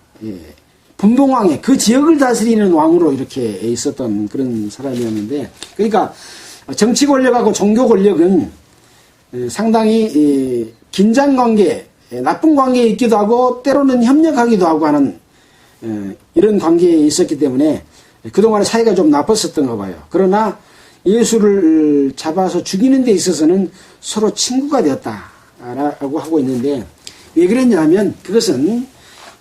분봉왕의 그 지역을 다스리는 왕으로 이렇게 있었던 그런 사람이었는데, 그러니까 정치 권력하고 종교 권력은 상당히 긴장 관계, 나쁜 관계에 있기도 하고 때로는 협력하기도 하고 하는 이런 관계에 있었기 때문에 그동안에 사이가 좀 나빴었던가 봐요. 그러나 예수를 잡아서 죽이는 데 있어서는 서로 친구가 되었다라고 하고 있는데, 왜 그랬냐면 그것은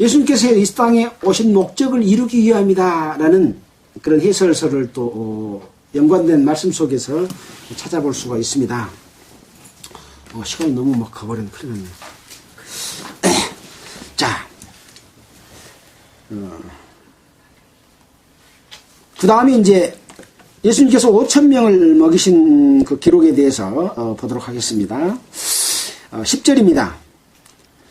예수님께서 이 땅에 오신 목적을 이루기 위함이다라는 그런 해설서를 또 연관된 말씀 속에서 찾아볼 수가 있습니다. 시간이 너무 막 가버렸네. 큰일 났네. 자, 그 다음에 이제 예수님께서 5,000명을 먹이신 그 기록에 대해서 보도록 하겠습니다. 10절입니다.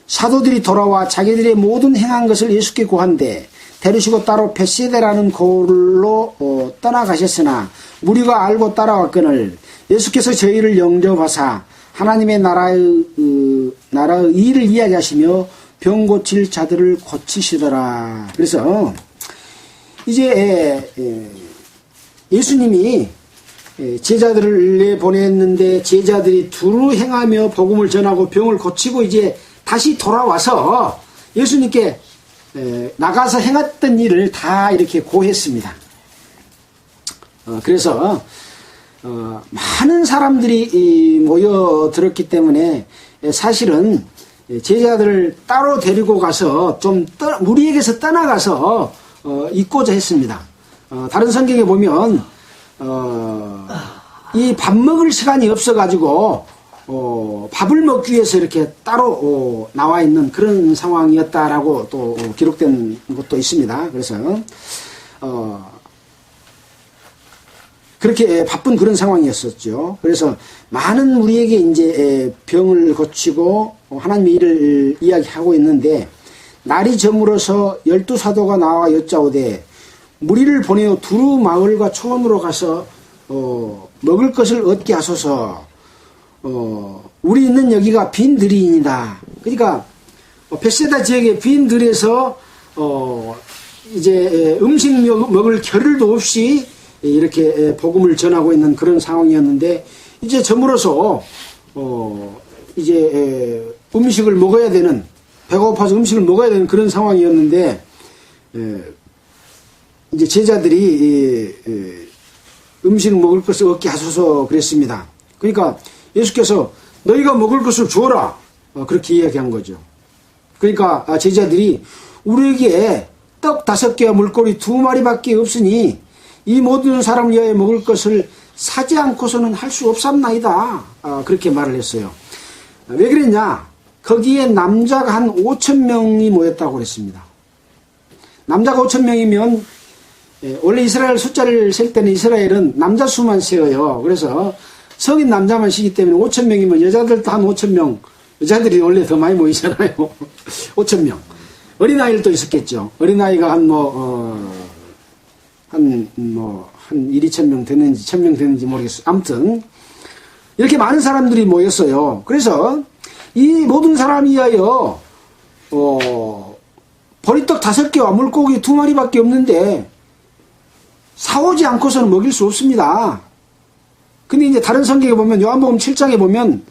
사도들이 돌아와 자기들의 모든 행한 것을 예수께 고한데 데리시고 따로 벳세다라는 고을로 떠나가셨으나 무리가 알고 따라왔거늘 예수께서 저희를 영접하사 하나님의 나라의 일을 이야기하시며 병 고칠 자들을 고치시더라. 그래서 이제 예수님이 제자들을 내보냈는데 제자들이 두루 행하며 복음을 전하고 병을 고치고 이제 다시 돌아와서 예수님께 나가서 행했던 일을 다 이렇게 고했습니다. 그래서 많은 사람들이 모여들었기 때문에 사실은 제자들을 따로 데리고 가서 좀 무리에게서 떠나가서 있고자 했습니다. 다른 성경에 보면 이 밥 먹을 시간이 없어가지고 밥을 먹기 위해서 이렇게 따로 나와 있는 그런 상황이었다라고 또 기록된 것도 있습니다. 그래서 그렇게 바쁜 그런 상황이었었죠. 그래서 많은 우리에게 이제 병을 고치고 하나님의 일을 이야기하고 있는데, 날이 저물어서 12사도가 나와 여짜오되 무리를 보내어 두루 마을과 초원으로 가서 먹을 것을 얻게 하소서. 우리 있는 여기가 빈 들이이니다. 그러니까 벳세다 지역의 빈 들에서 이제 음식 먹을 겨를도 없이 이렇게 복음을 전하고 있는 그런 상황이었는데, 이제 저물어서 이제 음식을 먹어야 되는, 배가 고파서 음식을 먹어야 되는 그런 상황이었는데, 이제 제자들이 음식 먹을 것을 얻게 하소서 그랬습니다. 그러니까 예수께서 너희가 먹을 것을 주어라, 그렇게 이야기한 거죠. 그러니까 제자들이 우리에게 떡 5개와 물고기 2마리밖에 없으니 이 모든 사람을 위하여 먹을 것을 사지 않고서는 할 수 없삼나이다, 그렇게 말을 했어요. 왜 그랬냐? 거기에 남자가 한 5,000명이 모였다고 그랬습니다. 남자가 5,000명이면 원래 이스라엘 숫자를 셀 때는 이스라엘은 남자 수만 세어요. 그래서 성인 남자만 쉬기 때문에 5,000명이면 여자들도 한 5,000명, 여자들이 원래 더 많이 모이잖아요. 5,000명. 어린아이들도 있었겠죠. 어린아이가 한 1, 2,000명 됐는지 1,000명 됐는지 모르겠어요. 아무튼 이렇게 많은 사람들이 모였어요. 그래서 이 모든 사람이 위하여 보리떡 5개와 물고기 2마리밖에 없는데 사오지 않고서는 먹일 수 없습니다. 근데 이제 다른 성경에 보면, 요한복음 7장에 보면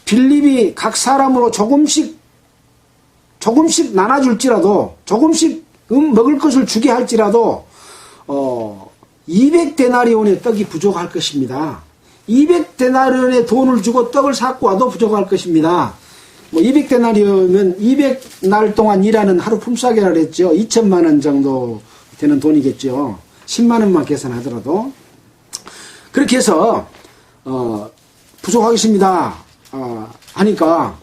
빌립이 각 사람으로 조금씩 나눠줄지라도, 조금씩 먹을 것을 주게 할지라도 200데나리온의 떡이 부족할 것입니다. 200데나리온의 돈을 주고 떡을 사고 와도 부족할 것입니다. 200데나리온이면 200날 동안 일하는 하루 품삯이라 그랬죠. 2천만 원 정도 되는 돈이겠죠. 10만 원만 계산하더라도. 그렇게 해서 부족하겠습니다 하니까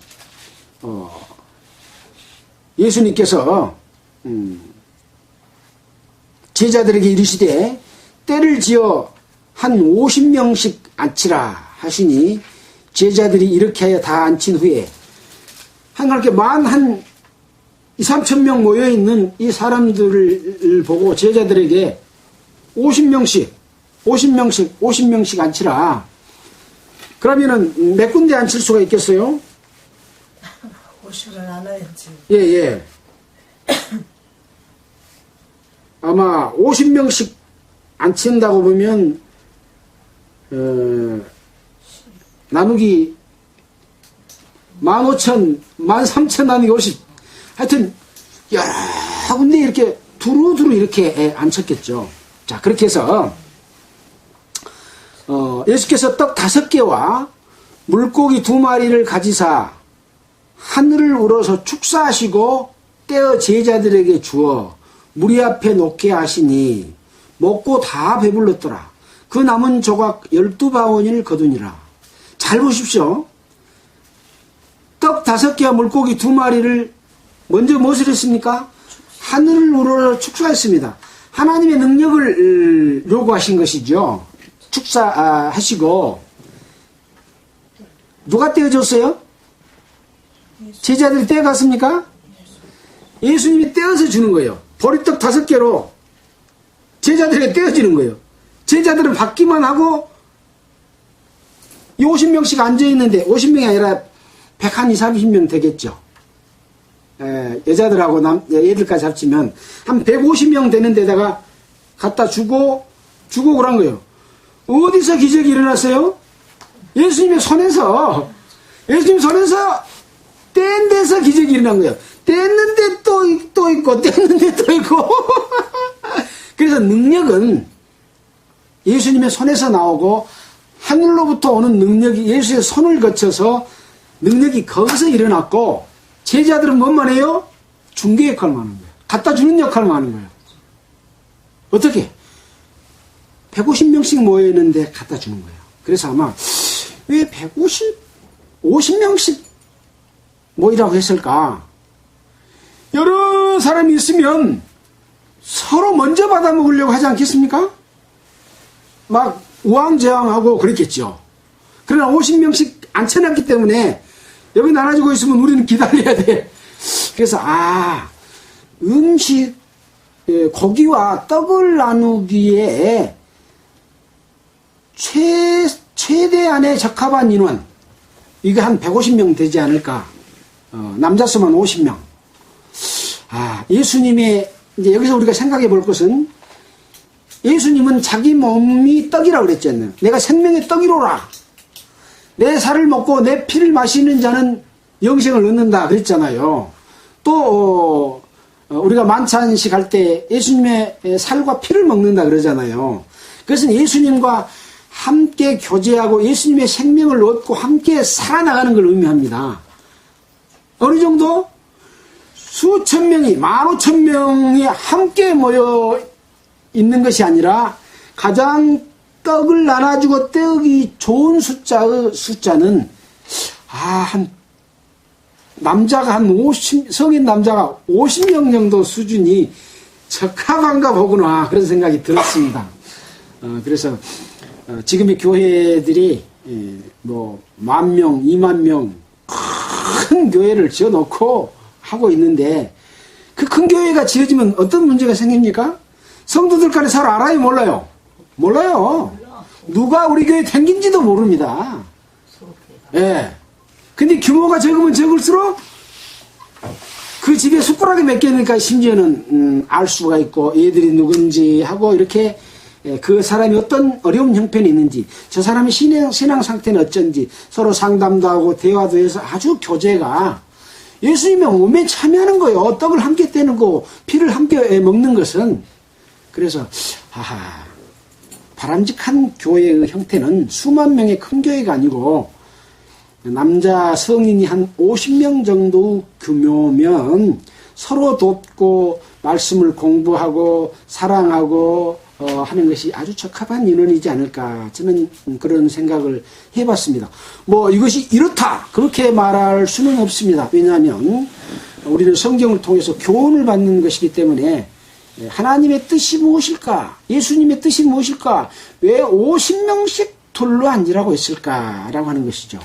예수님께서 제자들에게 이르시되 때를 지어 한 50명씩 앉히라 하시니, 제자들이 이렇게 하여 다 앉힌 후에 그렇게 한 2, 3천 명 모여있는 이 사람들을 보고 제자들에게 50명씩 앉히라. 그러면은 몇 군데 앉힐 수가 있겠어요? 50을 나눠야지. 예. 아마 50명씩 앉힌다고 보면 나누기 15,000, 13,000 나누기 50. 하여튼 여러 군데 이렇게 두루두루 이렇게 앉혔겠죠. 자, 그렇게 해서 예수께서 떡 5개와 물고기 2마리를 가지사 하늘을 우러서 축사하시고 떼어 제자들에게 주어 무리 앞에 놓게 하시니 먹고 다 배불렀더라. 그 남은 조각 12바구니를 거두니라. 잘 보십시오. 떡 5개와 물고기 2마리를 먼저 무엇을 했습니까? 하늘을 우러러 축사했습니다. 하나님의 능력을 요구하신 것이죠. 축사하시고. 누가 떼어줬어요? 제자들이 떼어갔습니까? 예수님이 떼어서 주는 거예요. 보리떡 5개로 제자들에게 떼어지는 거예요. 제자들은 받기만 하고, 이 50명씩 앉아있는데 50명이 아니라 120, 30명 되겠죠. 여자들하고 애들까지 합치면 한 150명 되는 데다가 갖다 주고 그런 거예요. 어디서 기적이 일어났어요? 예수님의 손에서 뗀 데서 기적이 일어난 거예요. 뗐는데 또 있고 뗐는데 또 있고 그래서 능력은 예수님의 손에서 나오고 하늘로부터 오는 능력이 예수의 손을 거쳐서 능력이 거기서 일어났고, 제자들은 뭐만 해요? 중개 역할만 하는 거예요. 갖다 주는 역할만 하는 거예요. 어떻게? 150명씩 모여있는데 갖다 주는 거예요. 그래서 아마 왜 50명씩 모이라고 했을까? 여러 사람이 있으면 서로 먼저 받아 먹으려고 하지 않겠습니까? 막 우왕좌왕하고 그랬겠죠. 그러나 50명씩 앉혀놨기 때문에 여기 나눠주고 있으면 우리는 기다려야 돼. 그래서 음식, 고기와 떡을 나누기에 최대한의 적합한 인원, 이게 한 150명 되지 않을까. 남자 수만 50명. 예수님의, 이제 여기서 우리가 생각해 볼 것은, 예수님은 자기 몸이 떡이라고 그랬잖아요. 내가 생명의 떡이로라. 내 살을 먹고 내 피를 마시는 자는 영생을 얻는다 그랬잖아요. 또 우리가 만찬식 할 때 예수님의 살과 피를 먹는다 그러잖아요. 그것은 예수님과 함께 교제하고 예수님의 생명을 얻고 함께 살아나가는 걸 의미합니다. 어느 정도? 수천 명이, 15,000명이 함께 모여 있는 것이 아니라 가장 떡을 나눠주고 떡이 좋은 숫자는 남자가 성인 남자가 50명 정도 수준이 적합한가 보구나, 그런 생각이 들었습니다. 그래서 지금의 교회들이 10,000명, 20,000명 큰 교회를 지어놓고 하고 있는데, 그 큰 교회가 지어지면 어떤 문제가 생깁니까? 성도들 간에 서로 알아요, 몰라요? 몰라요. 누가 우리 교회에 댕긴지도 모릅니다. 예. 근데 규모가 적으면 적을수록 그 집에 숟가락이 몇 개니까 심지어는 알 수가 있고, 얘들이 누군지 하고, 이렇게 그 사람이 어떤 어려운 형편이 있는지, 저 사람의 신앙 상태는 어쩐지 서로 상담도 하고 대화도 해서 아주 교제가, 예수님의 몸에 참여하는 거예요. 떡을 함께 떼는 거, 피를 함께 먹는 것은. 그래서 바람직한 교회의 형태는 수만 명의 큰 교회가 아니고, 남자 성인이 한 50명 정도 규모면 서로 돕고 말씀을 공부하고 사랑하고 하는 것이 아주 적합한 인원이지 않을까, 저는 그런 생각을 해봤습니다. 이것이 이렇다 그렇게 말할 수는 없습니다. 왜냐하면 우리는 성경을 통해서 교훈을 받는 것이기 때문에, 하나님의 뜻이 무엇일까, 예수님의 뜻이 무엇일까, 왜 50명씩 둘러 앉으라고 했을까라고 하는 것이죠.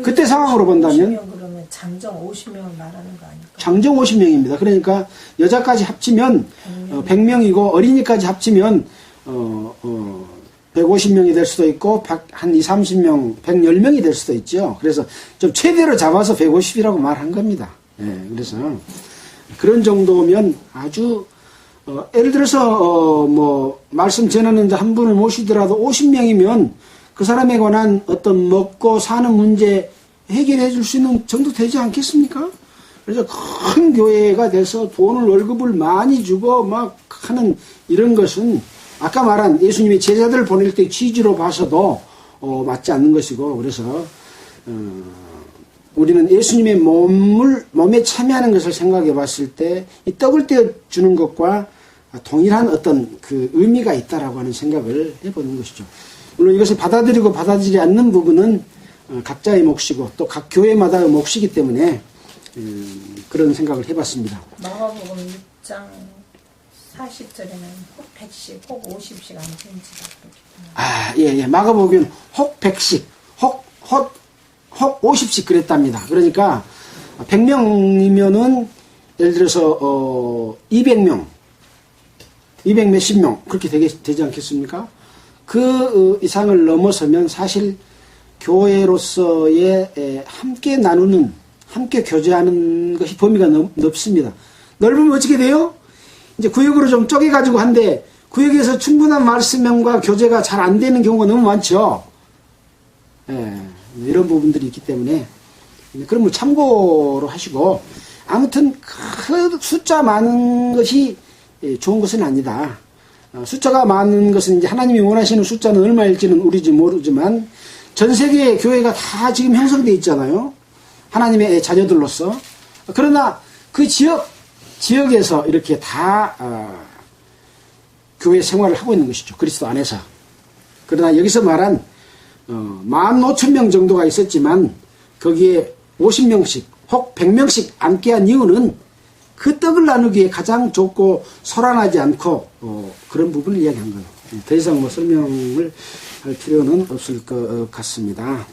그때 상황으로 본다면 50명 그러면 장정 50명을 말하는 거 아닐까? 장정 50명입니다. 그러니까 여자까지 합치면 100명이고 어린이까지 합치면 150명이 될 수도 있고 한 20, 30명, 110명이 될 수도 있죠. 그래서 좀 최대로 잡아서 150이라고 말한 겁니다. 그래서 그런 정도면 아주 예를 들어서 말씀 전하는 자 한 분을 모시더라도 50명이면 그 사람에 관한 어떤 먹고 사는 문제 해결해 줄 수 있는 정도 되지 않겠습니까? 그래서 큰 교회가 돼서 돈을, 월급을 많이 주고 막 하는 이런 것은 아까 말한 예수님의 제자들을 보낼 때 취지로 봐서도 맞지 않는 것이고, 그래서 우리는 예수님의 몸에 참여하는 것을 생각해 봤을 때 이 떡을 떼어 주는 것과 동일한 어떤 그 의미가 있다라고 하는 생각을 해보는 것이죠. 물론 이것을 받아들이고 받아들이지 않는 부분은 각자의 몫이고 또 각 교회마다의 몫이기 때문에 그런 생각을 해봤습니다. 마가복음 6장 40절에는 혹 100씩, 혹 50씩 안 되는지다. 예. 마가복음 혹 100씩, 혹 50씩 그랬답니다. 그러니까 100명이면은 예를 들어서 200명, 200 몇십 명 그렇게 되지 않겠습니까? 그 이상을 넘어서면 사실 교회로서의 함께 나누는, 함께 교제하는 것이 범위가 넓습니다. 넓으면 어떻게 돼요? 이제 구역으로 좀 쪼개가지고 한데 구역에서 충분한 말씀과 교제가 잘 안 되는 경우가 너무 많죠. 이런 부분들이 있기 때문에 그런 걸 참고로 하시고, 아무튼 그 숫자 많은 것이 좋은 것은 아니다. 숫자가 많은 것은 이제 하나님이 원하시는 숫자는 얼마일지는 우리지 모르지만 전 세계의 교회가 다 지금 형성되어 있잖아요. 하나님의 자녀들로서. 그러나 그 지역에서 이렇게 다 교회 생활을 하고 있는 것이죠. 그리스도 안에서. 그러나 여기서 말한 15,000명 정도가 있었지만 거기에 50명씩 혹 100명씩 앉게 한 이유는 그 떡을 나누기에 가장 좋고 소란하지 않고 그런 부분을 이야기한 거예요. 더 이상 뭐 설명을 할 필요는 없을 것 같습니다.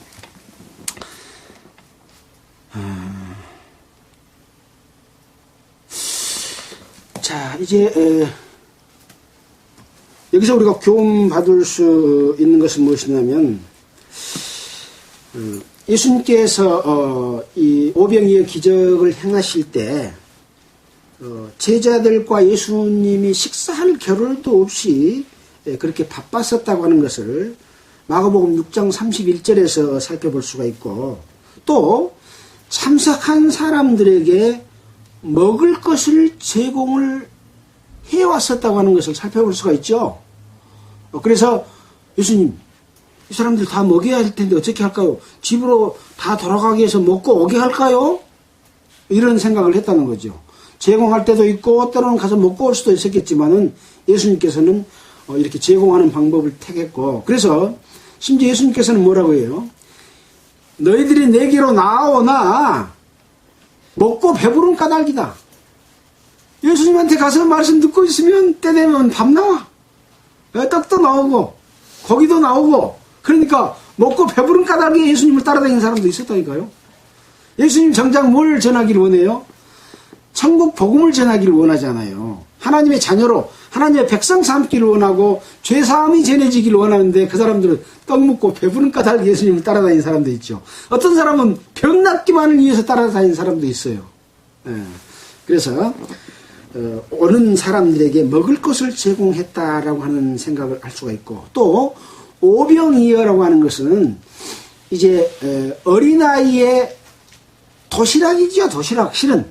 자, 이제 여기서 우리가 교훈 받을 수 있는 것은 무엇이냐면 예수님께서 이 오병이어 기적을 행하실 때 제자들과 예수님이 식사할 겨를도 없이 그렇게 바빴었다고 하는 것을 마가복음 6장 31절에서 살펴볼 수가 있고, 또 참석한 사람들에게 먹을 것을 제공을 해왔었다고 하는 것을 살펴볼 수가 있죠. 그래서 예수님, 이 사람들 다 먹여야 할 텐데 어떻게 할까요? 집으로 다 돌아가게 해서 먹고 오게 할까요? 이런 생각을 했다는 거죠. 제공할 때도 있고 때로는 가서 먹고 올 수도 있었겠지만은 예수님께서는 이렇게 제공하는 방법을 택했고, 그래서 심지어 예수님께서는 뭐라고 해요? 너희들이 내게로 나오나 먹고 배부른 까닭이다. 예수님한테 가서 말씀 듣고 있으면 때 되면 밥 나와. 떡도 나오고 고기도 나오고, 그러니까 먹고 배부른 까닭에 예수님을 따라다니는 사람도 있었다니까요. 예수님 정작 뭘 전하기를 원해요? 천국 복음을 전하기를 원하잖아요. 하나님의 자녀로 하나님의 백성 삼기를 원하고 죄사함이 전해지기를 원하는데 그 사람들은 떡 먹고 배부른 까닭에 예수님을 따라다니는 사람도 있죠. 어떤 사람은 병 낫기만을 위해서 따라다니는 사람도 있어요. 그래서 오는 사람들에게 먹을 것을 제공했다라고 하는 생각을 할 수가 있고, 또 오병이어라고 하는 것은 이제 어린아이의 도시락이죠. 도시락. 실은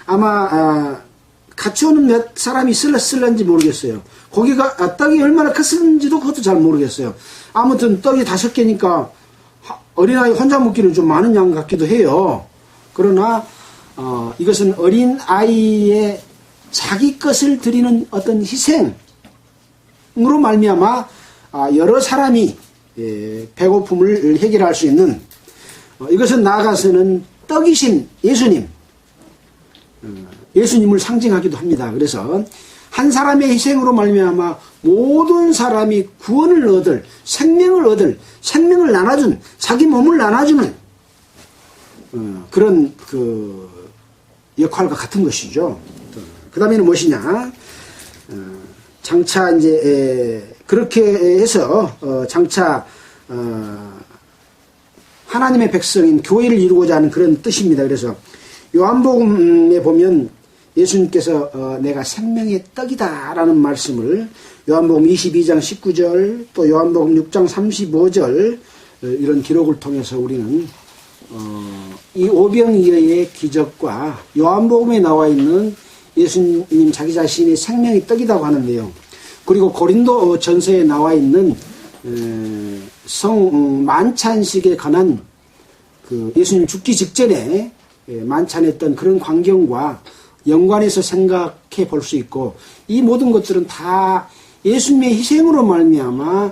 아마 같이 오는 몇 사람이 쓸런지 모르겠어요. 고기가 떡이 얼마나 컸는지도 그것도 잘 모르겠어요. 아무튼 떡이 5개니까 어린아이 혼자 먹기는 좀 많은 양 같기도 해요. 그러나 이것은 어린아이의 자기 것을 드리는 어떤 희생으로 말미암아 여러 사람이 배고픔을 해결할 수 있는, 이것은 나아가서는 떡이신 예수님을 상징하기도 합니다. 그래서 한 사람의 희생으로 말미암아 모든 사람이 구원을 얻을, 생명을 나눠준, 자기 몸을 나눠주는 그런 역할과 같은 것이죠. 그 다음에는 무엇이냐? 장차 이제 그렇게 해서 장차 하나님의 백성인 교회를 이루고자 하는 그런 뜻입니다. 그래서 요한복음에 보면 예수님께서 내가 생명의 떡이다 라는 말씀을 요한복음 22장 19절, 또 요한복음 6장 35절 이런 기록을 통해서 우리는 이 오병이어의 기적과 요한복음에 나와 있는 예수님 자기 자신이 생명의 떡이라고 하는 내용, 그리고 고린도 전서에 나와 있는 성 만찬식에 관한 그 예수님 죽기 직전에 만찬했던 그런 광경과 연관해서 생각해 볼 수 있고, 이 모든 것들은 다 예수님의 희생으로 말미암아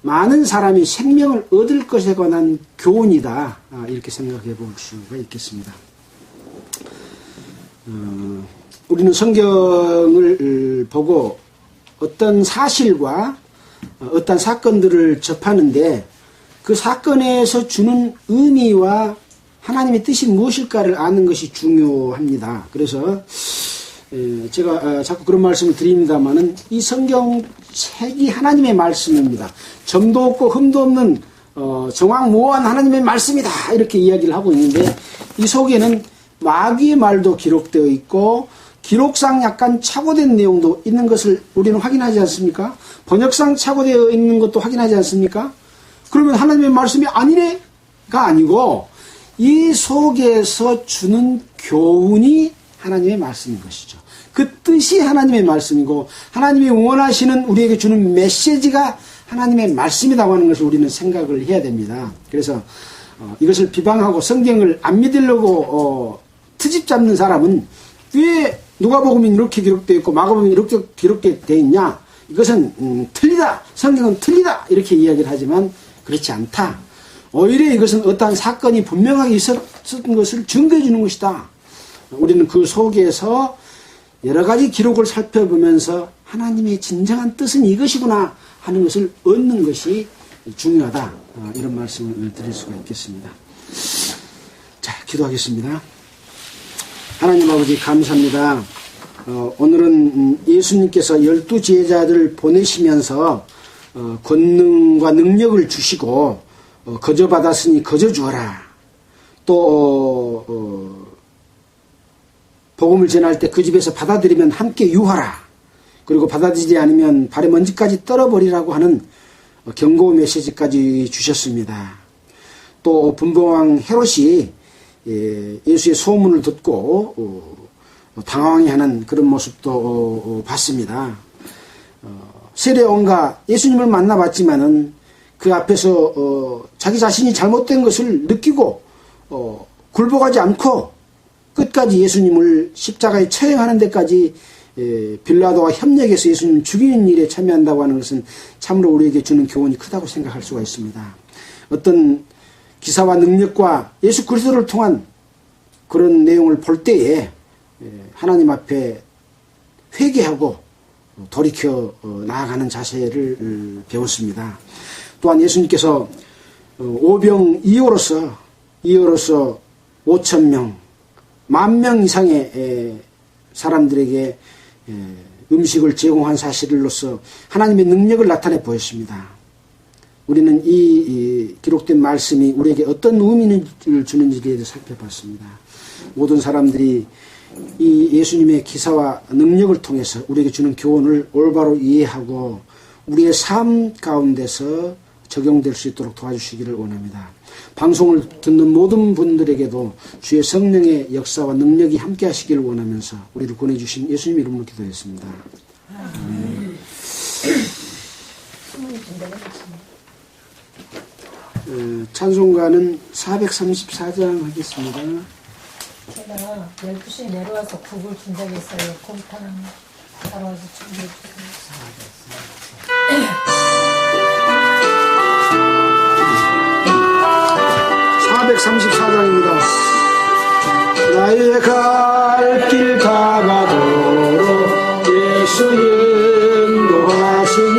많은 사람이 생명을 얻을 것에 관한 교훈이다, 이렇게 생각해 볼 수가 있겠습니다. 우리는 성경을 보고 어떤 사실과 어떤 사건들을 접하는데 그 사건에서 주는 의미와 하나님의 뜻이 무엇일까를 아는 것이 중요합니다. 그래서 제가 자꾸 그런 말씀을 드립니다만은 이 성경책이 하나님의 말씀입니다. 점도 없고 흠도 없는 정확무오한 하나님의 말씀이다, 이렇게 이야기를 하고 있는데, 이 속에는 마귀의 말도 기록되어 있고 기록상 약간 착오된 내용도 있는 것을 우리는 확인하지 않습니까? 번역상 착오되어 있는 것도 확인하지 않습니까? 그러면 하나님의 말씀이 아니네가 아니고 이 속에서 주는 교훈이 하나님의 말씀인 것이죠. 그 뜻이 하나님의 말씀이고 하나님이 원하시는 우리에게 주는 메시지가 하나님의 말씀이라고 하는 것을 우리는 생각을 해야 됩니다. 그래서 이것을 비방하고 성경을 안 믿으려고 트집 잡는 사람은 왜 누가복음이 이렇게 기록되어 있고 마가복음이 이렇게 기록되어 있냐, 이것은 틀리다, 성경은 틀리다 이렇게 이야기를 하지만 그렇지 않다. 오히려 이것은 어떠한 사건이 분명하게 있었던 것을 증거해 주는 것이다. 우리는 그 속에서 여러 가지 기록을 살펴보면서 하나님의 진정한 뜻은 이것이구나 하는 것을 얻는 것이 중요하다. 이런 말씀을 드릴 수가 있겠습니다. 자, 기도하겠습니다. 하나님 아버지 감사합니다. 오늘은 예수님께서 12 제자들을 보내시면서 권능과 능력을 주시고 거저 받았으니 거저 주어라. 또 복음을 전할 때 그 집에서 받아들이면 함께 유하라. 그리고 받아들이지 않으면 발에 먼지까지 떨어버리라고 하는 경고 메시지까지 주셨습니다. 또 분봉왕 헤롯이 예수의 소문을 듣고 당황해하는 그런 모습도 봤습니다. 세례원과 예수님을 만나봤지만은 그 앞에서 자기 자신이 잘못된 것을 느끼고 굴복하지 않고 끝까지 예수님을 십자가에 처형하는 데까지 빌라도와 협력해서 예수님을 죽이는 일에 참여한다고 하는 것은 참으로 우리에게 주는 교훈이 크다고 생각할 수가 있습니다. 어떤 기사와 능력과 예수 그리스도를 통한 그런 내용을 볼 때에 하나님 앞에 회개하고 돌이켜 나아가는 자세를 배웠습니다. 또한 예수님께서 오병이어로서 5,000명, 10,000명 이상의 사람들에게 음식을 제공한 사실로서 하나님의 능력을 나타내 보였습니다. 우리는 이 기록된 말씀이 우리에게 어떤 의미를 주는지에 대해서 살펴봤습니다. 모든 사람들이 이 예수님의 기사와 능력을 통해서 우리에게 주는 교훈을 올바로 이해하고 우리의 삶 가운데서 적용될 수 있도록 도와주시기를 원합니다. 방송을 듣는 모든 분들에게도 주의 성령의 역사와 능력이 함께 하시기를 원하면서 우리를 보내주신 예수님 이름으로 기도했습니다. 찬송가는 434장 하겠습니다. 제가 12시에 내려와서 국을 준 적이 있어요. 곰탕 따라와서 준비해 주세요. 434장입니다. 나의 갈 길 다가도록 예수 인도하시니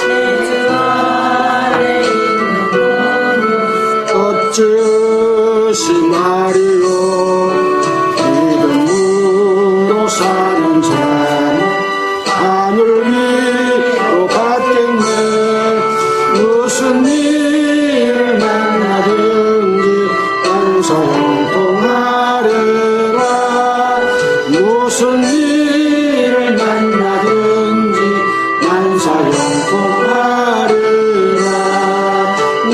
내 주 아래 있는 거룩 어쩌시 말이요 믿음으로 사는 삶 하늘 위로 받겠네. 무슨 일을 만나든지 영통하리라. 무슨 일을 만나든지 만사형통하리라.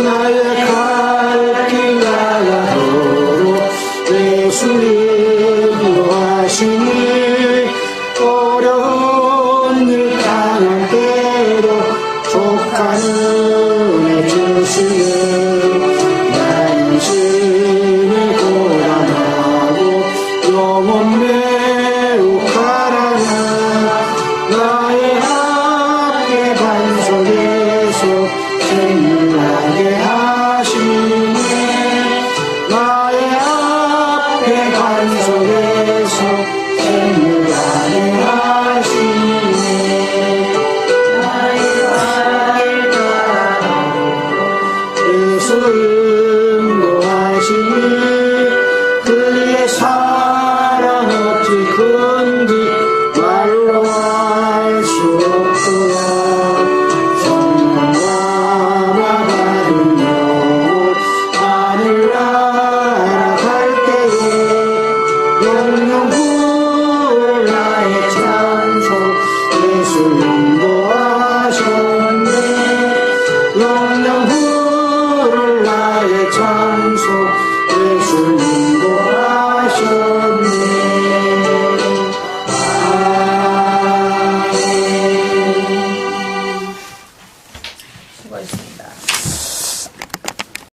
나의 갈 길 나가도록 예수 인도하시니 어려운 일 당할 때도 족하는